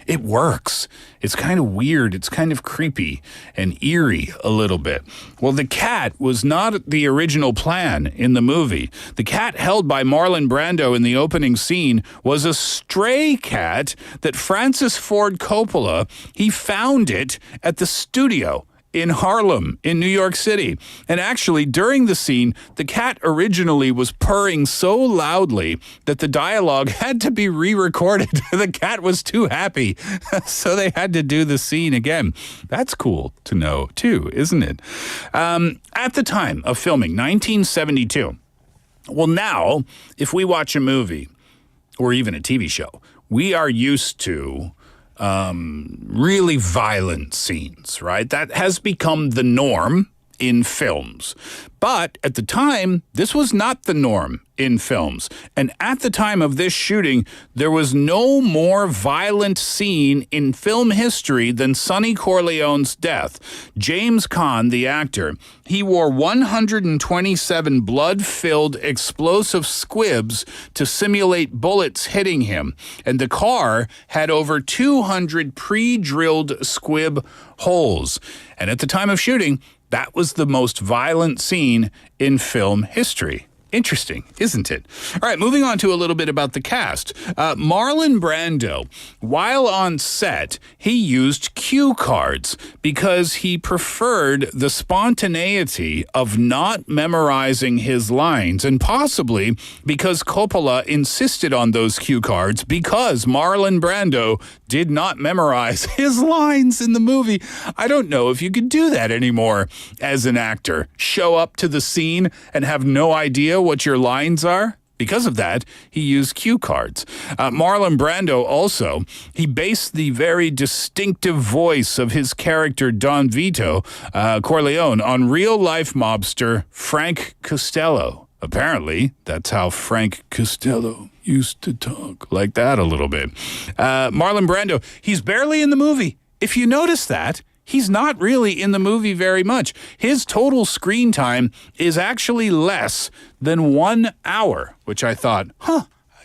[SPEAKER 5] it works. It's kind of weird. It's kind of creepy and eerie a little bit. Well, the cat was not the original plan in the movie. The cat held by Marlon Brando in the opening scene was a stray cat that Francis Ford Coppola, he found it at the studio in Harlem, in New York City. And actually, during the scene, the cat originally was purring so loudly that the dialogue had to be re-recorded. The cat was too happy, so they had to do the scene again. That's cool to know, too, isn't it? At the time of filming, 1972, well, now, if we watch a movie, or even a TV show, we are used to really violent scenes, right? That has become the norm in films. But at the time, this was not the norm in films. And at the time of this shooting, there was no more violent scene in film history than Sonny Corleone's death. James Caan, the actor, he wore 127 blood-filled explosive squibs to simulate bullets hitting him. And the car had over 200 pre-drilled squib holes. And at the time of shooting, that was the most violent scene in film history. Interesting, isn't it? All right, moving on to a little bit about the cast. Marlon Brando, while on set, he used cue cards because he preferred the spontaneity of not memorizing his lines, and possibly because Coppola insisted on those cue cards because Marlon Brando did not memorize his lines in the movie. I don't know if you could do that anymore as an actor. Show up to the scene and have no idea what your lines are. Because of that, he used cue cards. Marlon Brando also, he based the very distinctive voice of his character Don Vito Corleone on real-life mobster Frank Costello. Apparently, that's how Frank Costello used to talk, like that a little bit. Marlon Brando, he's barely in the movie. If you notice that, he's not really in the movie very much. His total screen time is actually less than 1 hour, which I thought,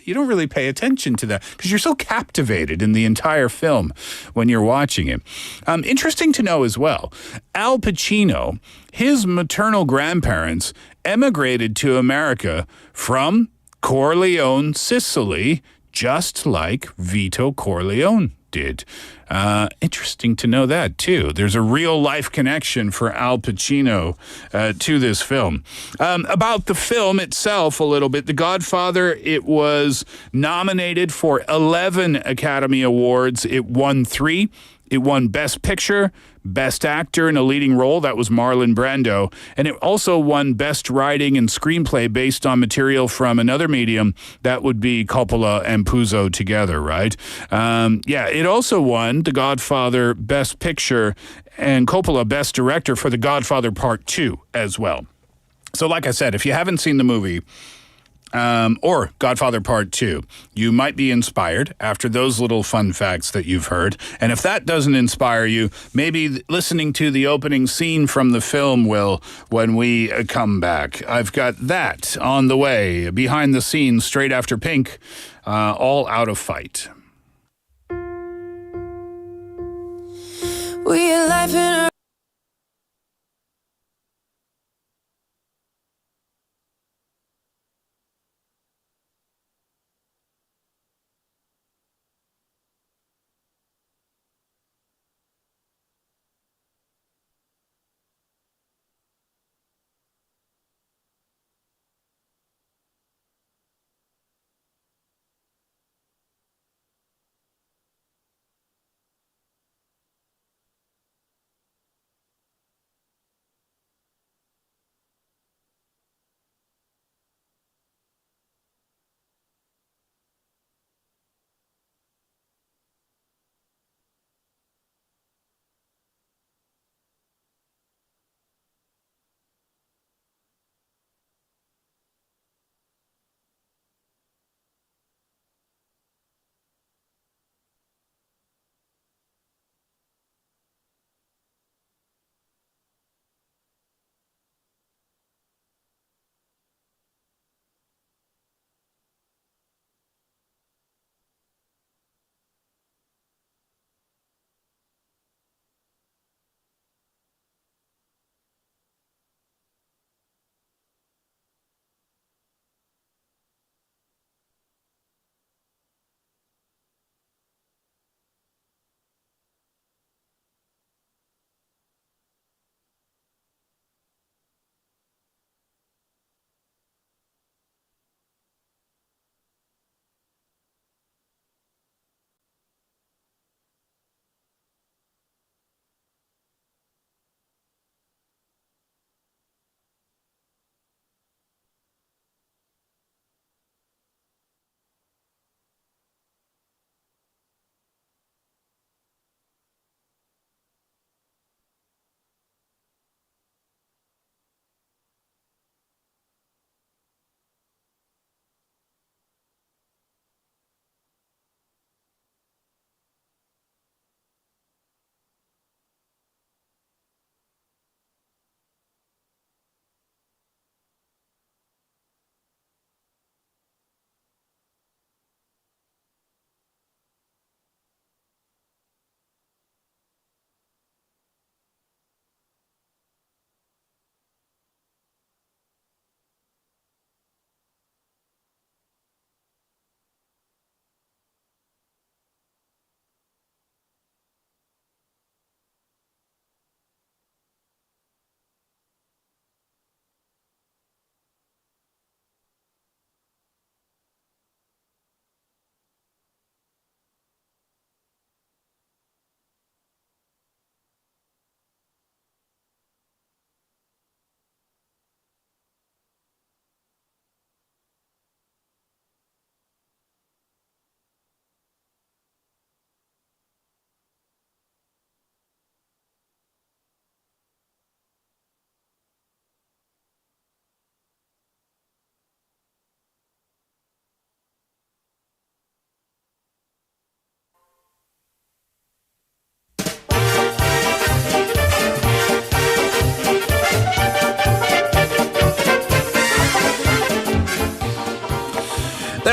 [SPEAKER 5] you don't really pay attention to that because you're so captivated in the entire film when you're watching it. Interesting to know as well, Al Pacino, his maternal grandparents emigrated to America from Corleone, Sicily, just like Vito Corleone did. Interesting to know that, too. There's a real-life connection for Al Pacino to this film. About the film itself a little bit, The Godfather, it was nominated for 11 Academy Awards. It won 3. It won Best Picture, Best Actor in a Leading Role, that was Marlon Brando, and it also won Best Writing and Screenplay based on material from another medium, that would be Coppola and Puzo together, right? It also won The Godfather Best Picture and Coppola Best Director for The Godfather Part 2 as well. So like I said, if you haven't seen the movie, or Godfather Part 2, you might be inspired after those little fun facts that you've heard. And if that doesn't inspire you, maybe listening to the opening scene from the film will when we come back. I've got that on the way, behind the scenes, straight after Pink, all out of fight.
[SPEAKER 12] We are life in a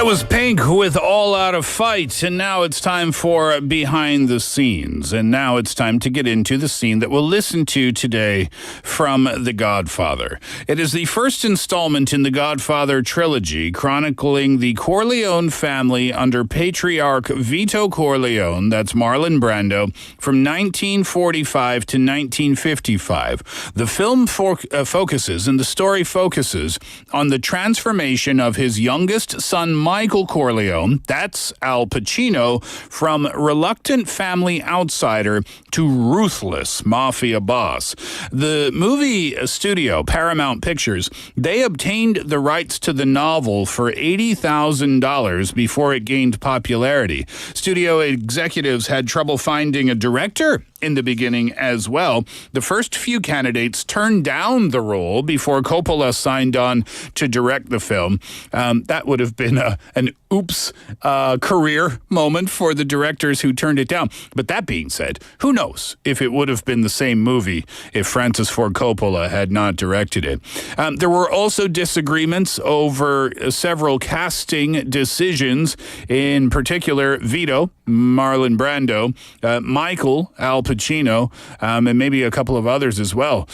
[SPEAKER 5] was Pink with All Out of Fight, and now it's time for Behind the Scenes. And now it's time to get into the scene that we'll listen to today from The Godfather. It is the first installment in the Godfather trilogy, chronicling the Corleone family under Patriarch Vito Corleone, that's Marlon Brando, from 1945 to 1955. The film focuses, and the story focuses, on the transformation of his youngest son, Michael Corleone, that's Al Pacino, from reluctant family outsider to ruthless mafia boss. The movie studio, Paramount Pictures, they obtained the rights to the novel for $80,000 before it gained popularity. Studio executives had trouble finding a director in the beginning as well. The first few candidates turned down the role before Coppola signed on to direct the film. That would have been an oops career moment for the directors who turned it down. But that being said, who knows if it would have been the same movie if Francis Ford Coppola had not directed it. There were also disagreements over several casting decisions, in particular Vito, Marlon Brando, Michael, Al Pacino, and maybe a couple of others as well.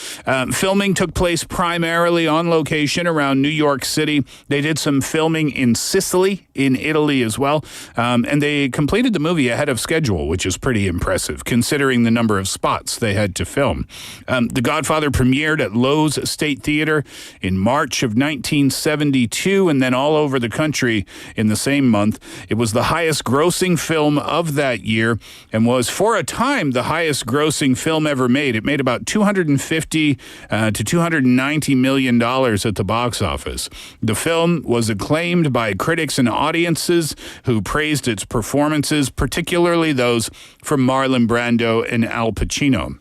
[SPEAKER 5] Filming took place primarily on location around New York City. They did some filming in Sicily, in Italy as well, and they completed the movie ahead of schedule, which is pretty impressive considering the number of spots they had to film. The Godfather premiered at Lowe's State Theater in March of 1972, and then all over the country in the same month. It was the highest grossing film of that year and was, for a time, the highest grossing film ever made. It made about $250 to $290 million at the box office. The film was acclaimed by critics and audiences who praised its performances, particularly those from Marlon Brando and Al Pacino.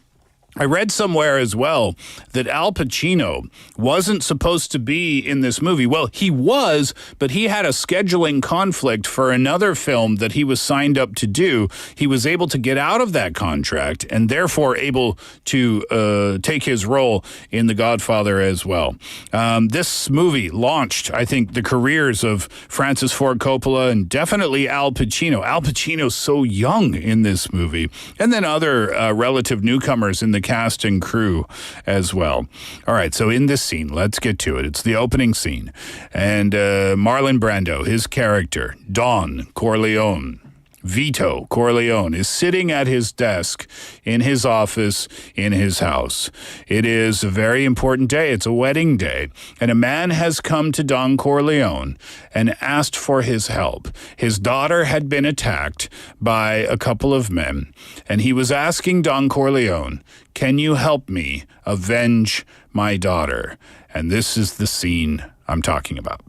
[SPEAKER 5] I read somewhere as well that Al Pacino wasn't supposed to be in this movie. Well, he was, but he had a scheduling conflict for another film that he was signed up to do. He was able to get out of that contract and therefore able to take his role in The Godfather as well. This movie launched, I think, the careers of Francis Ford Coppola and definitely Al Pacino. Al Pacino's so young in this movie. And then other relative newcomers in the cast and crew as well. All right, so in this scene, let's get to it. It's the opening scene. And Marlon Brando, his character, Don Corleone, Vito Corleone, is sitting at his desk in his office in his house. It is a very important day. It's a wedding day. And a man has come to Don Corleone and asked for his help. His daughter had been attacked by a couple of men, and he was asking Don Corleone, "Can you help me avenge my daughter?" And this is the scene I'm talking about.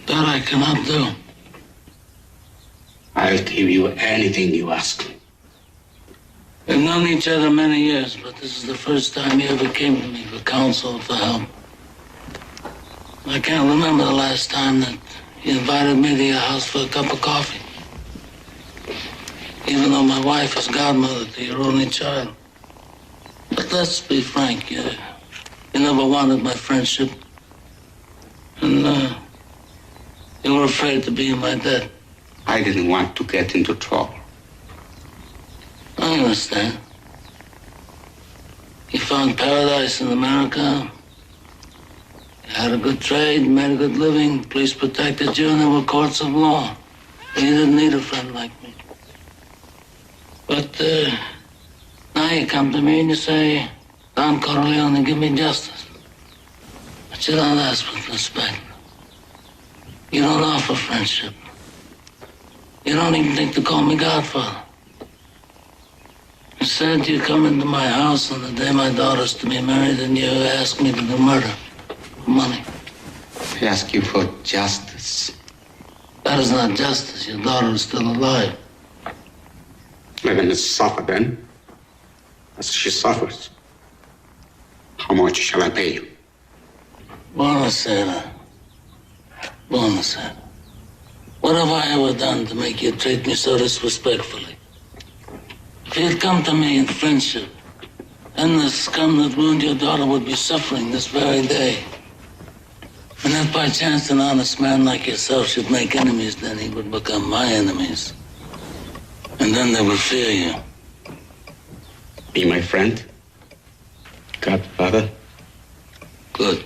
[SPEAKER 14] That I cannot do. I'll give you anything you ask me. We've known each other many years, but this is the first time you ever came to me for counsel or for help. I can't remember the last time that you invited me to your house for a cup of coffee. Even though my wife is godmother to your only child. But let's be frank, you never wanted my friendship. And you were afraid to be in my debt. I didn't want to get into trouble. I understand. You found paradise in America. You had a good trade, made a good living, police protected you, and there were courts of law. You didn't need a friend like me. But now you come to me and you say, "Don Corleone, give me justice." But you don't ask for respect. You don't offer friendship. You don't even think to call me Godfather. Instead, you come into my house on the day my daughter's to be married and you ask me to do murder for money. I ask you for justice. That is not justice. Your daughter is still alive. Let her suffer then, as she suffers. How much shall I pay you? Buonasera. Buonasera. What have I ever done to make you treat me so disrespectfully? If you had come to me in friendship, then the scum that ruined your daughter would be suffering this very day. And if by chance an honest man like yourself should make enemies, then he would become my enemies. And then they would fear you.
[SPEAKER 15] Be my friend? Godfather?
[SPEAKER 14] Good.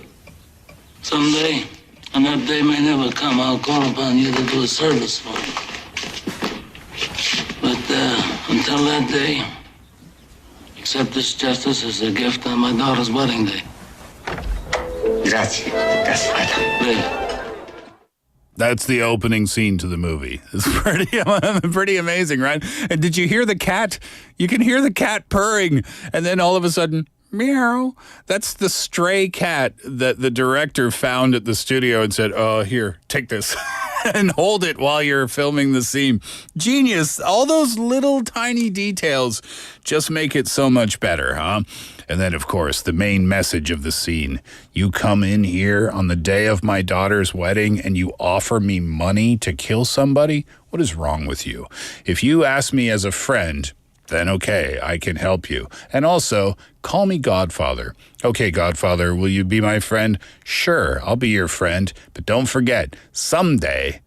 [SPEAKER 14] Someday, and that day may never come, I'll call upon you to do a service for me. But until that day, accept this justice as a gift on my daughter's wedding day.
[SPEAKER 15] Grazie, Godfather.
[SPEAKER 5] That's the opening scene to the movie. It's pretty amazing, right? And did you hear the cat? You can hear the cat purring, and then all of a sudden, meow. That's the stray cat that the director found at the studio and said, "Oh, here, take this." And hold it while you're filming the scene. Genius. All those little tiny details just make it so much better, huh? And then, of course, the main message of the scene. You come in here on the day of my daughter's wedding and you offer me money to kill somebody? What is wrong with you? If you ask me as a friend, then okay, I can help you. And also, call me Godfather. Okay, Godfather, will you be my friend? Sure, I'll be your friend. But don't forget, someday,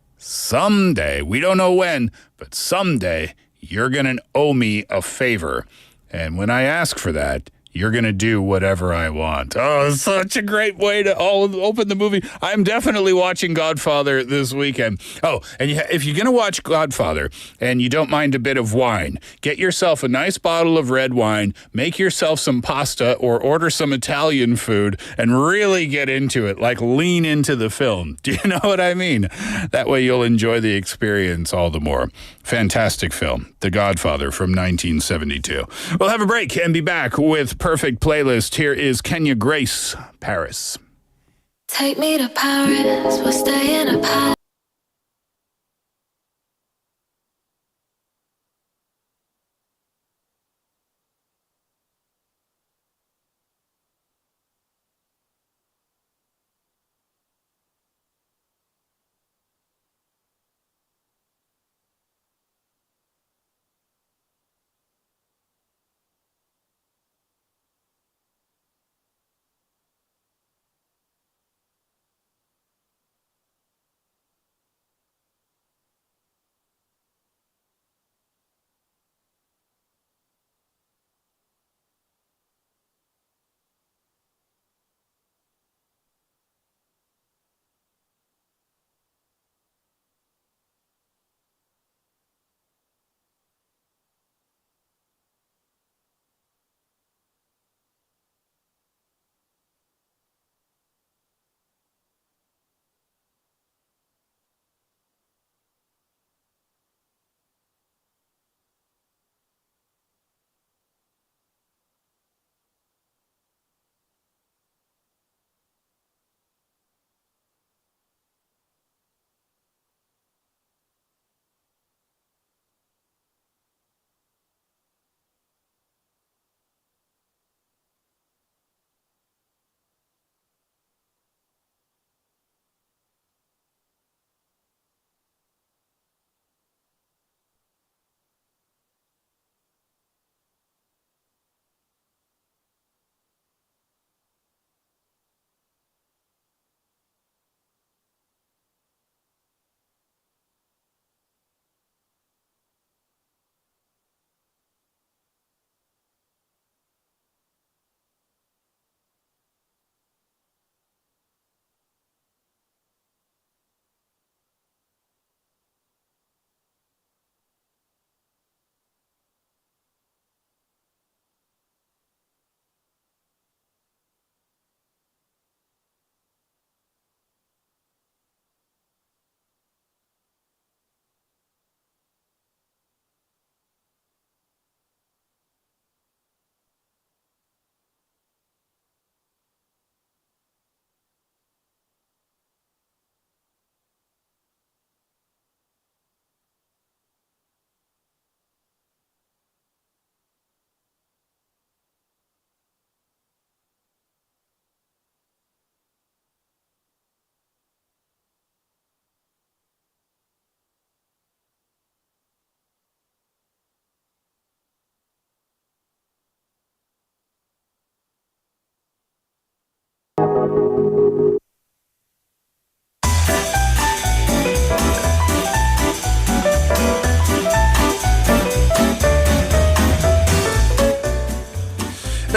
[SPEAKER 5] we don't know when, but someday, you're going to owe me a favor. And when I ask for that, you're going to do whatever I want. Oh, such a great way to open the movie. I'm definitely watching Godfather this weekend. Oh, and if you're going to watch Godfather and you don't mind a bit of wine, get yourself a nice bottle of red wine, make yourself some pasta or order some Italian food and really get into it, like lean into the film. Do you know what I mean? That way you'll enjoy the experience all the more. Fantastic film, The Godfather from 1972. We'll have a break and be back with Perfect Playlist. Here is Kenya Grace, Paris.
[SPEAKER 16] Take me to Paris, we'll stay in a palace.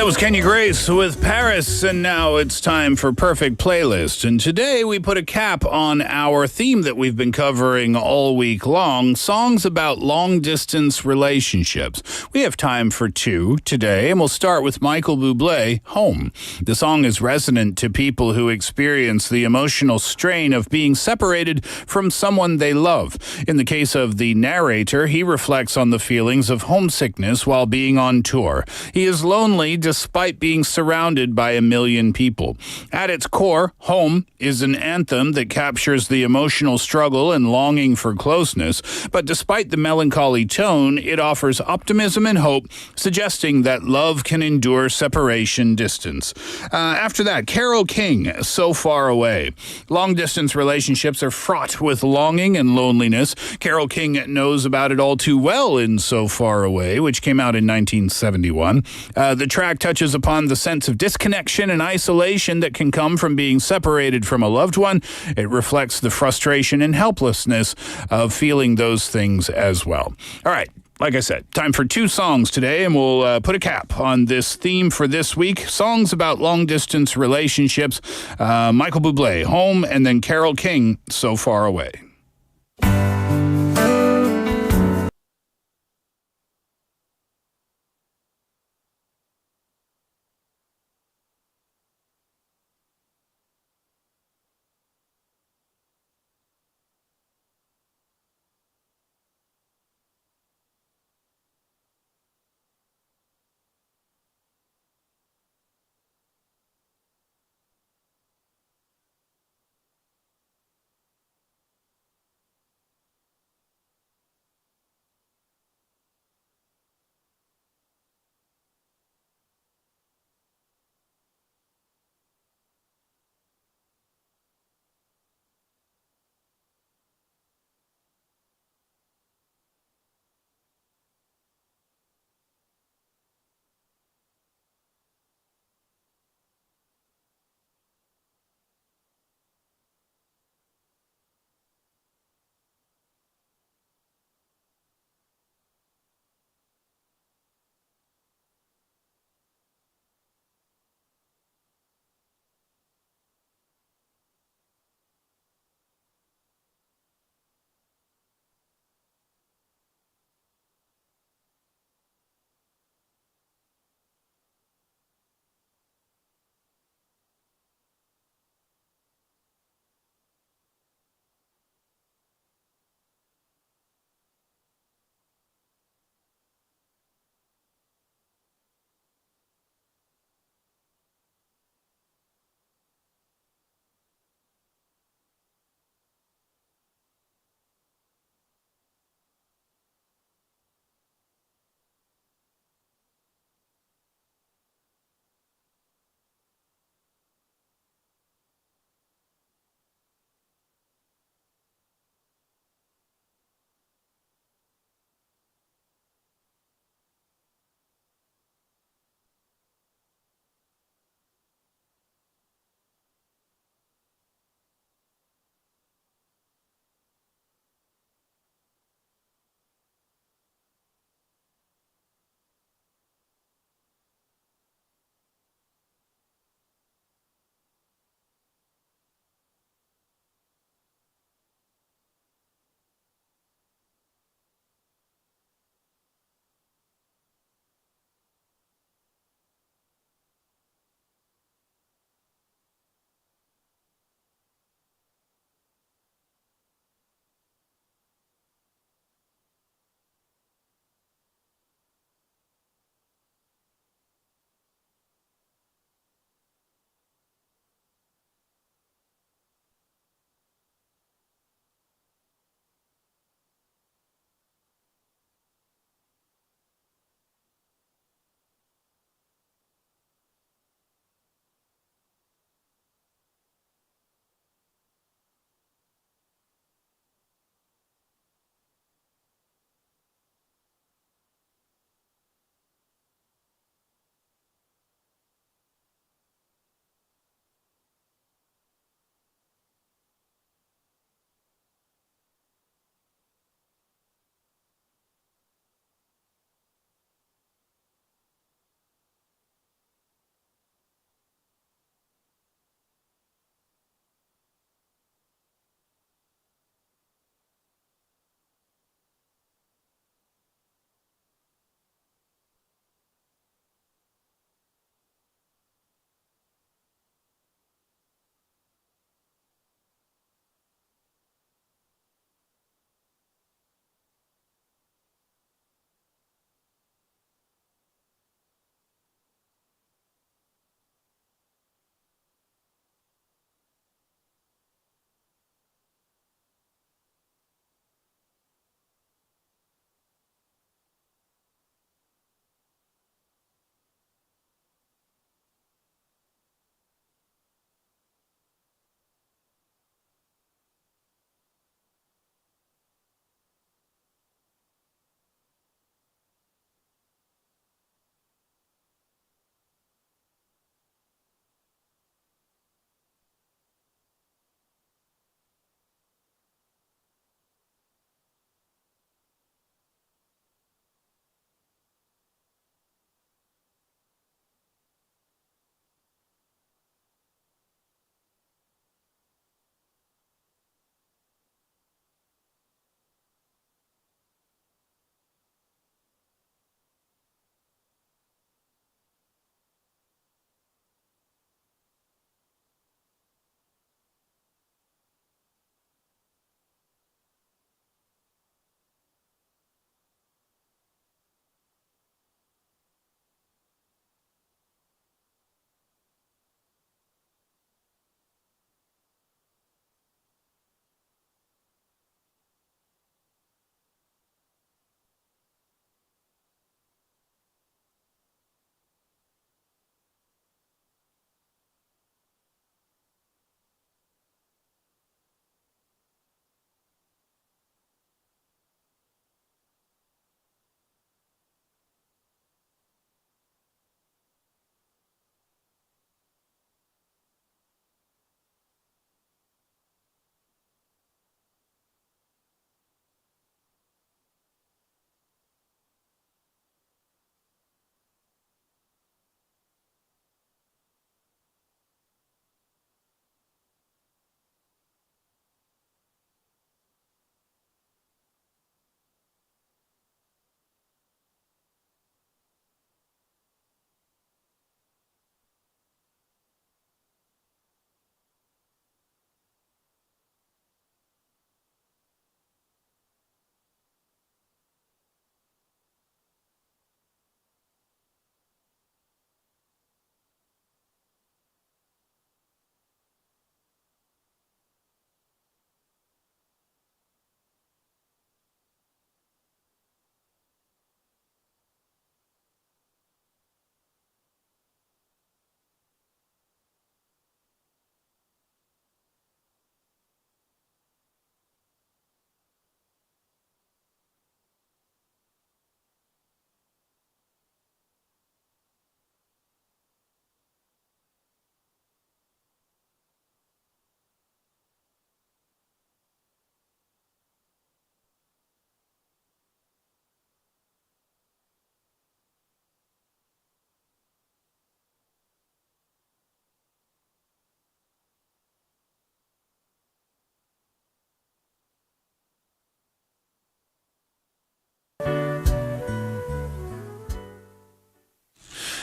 [SPEAKER 5] That was Kenya Grace with Paris, and now it's time for Perfect Playlist. And today we put a cap on our theme that we've been covering all week long, songs about long-distance relationships. We have time for two today, and we'll start with Michael Bublé, Home. The song is resonant to people who experience the emotional strain of being separated from someone they love. In the case of the narrator, he reflects on the feelings of homesickness while being on tour. He is lonely despite being surrounded by a million people. At its core, Home is an anthem that captures the emotional struggle and longing for closeness, but despite the melancholy tone, it offers optimism and hope, suggesting that love can endure separation distance. After that, Carole King, So Far Away. Long-distance relationships are fraught with longing and loneliness. Carole King knows about it all too well in So Far Away, which came out in 1971. The track touches upon the sense of disconnection and isolation that can come from being separated from a loved one. It reflects the frustration and helplessness of feeling those things as well. All right. Like I said, time for two songs today, and we'll put a cap on this theme for this week. Songs about long-distance relationships. Michael Bublé, Home, and then Carole King, So Far Away.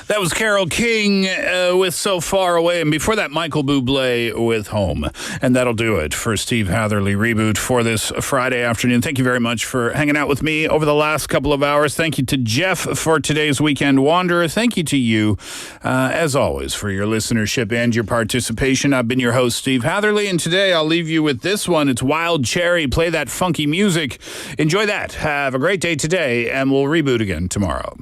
[SPEAKER 5] That was Carole King with So Far Away, and before that, Michael Bublé with Home. And that'll do it for Steve Hatherly Reboot for this Friday afternoon. Thank you very much for hanging out with me over the last couple of hours. Thank you to Jeff for today's Weekend Wanderer. Thank you to you, as always, for your listenership and your participation. I've been your host, Steve Hatherly, and today I'll leave you with this one. It's Wild Cherry. Play that funky music. Enjoy that. Have a great day today, and we'll reboot again tomorrow.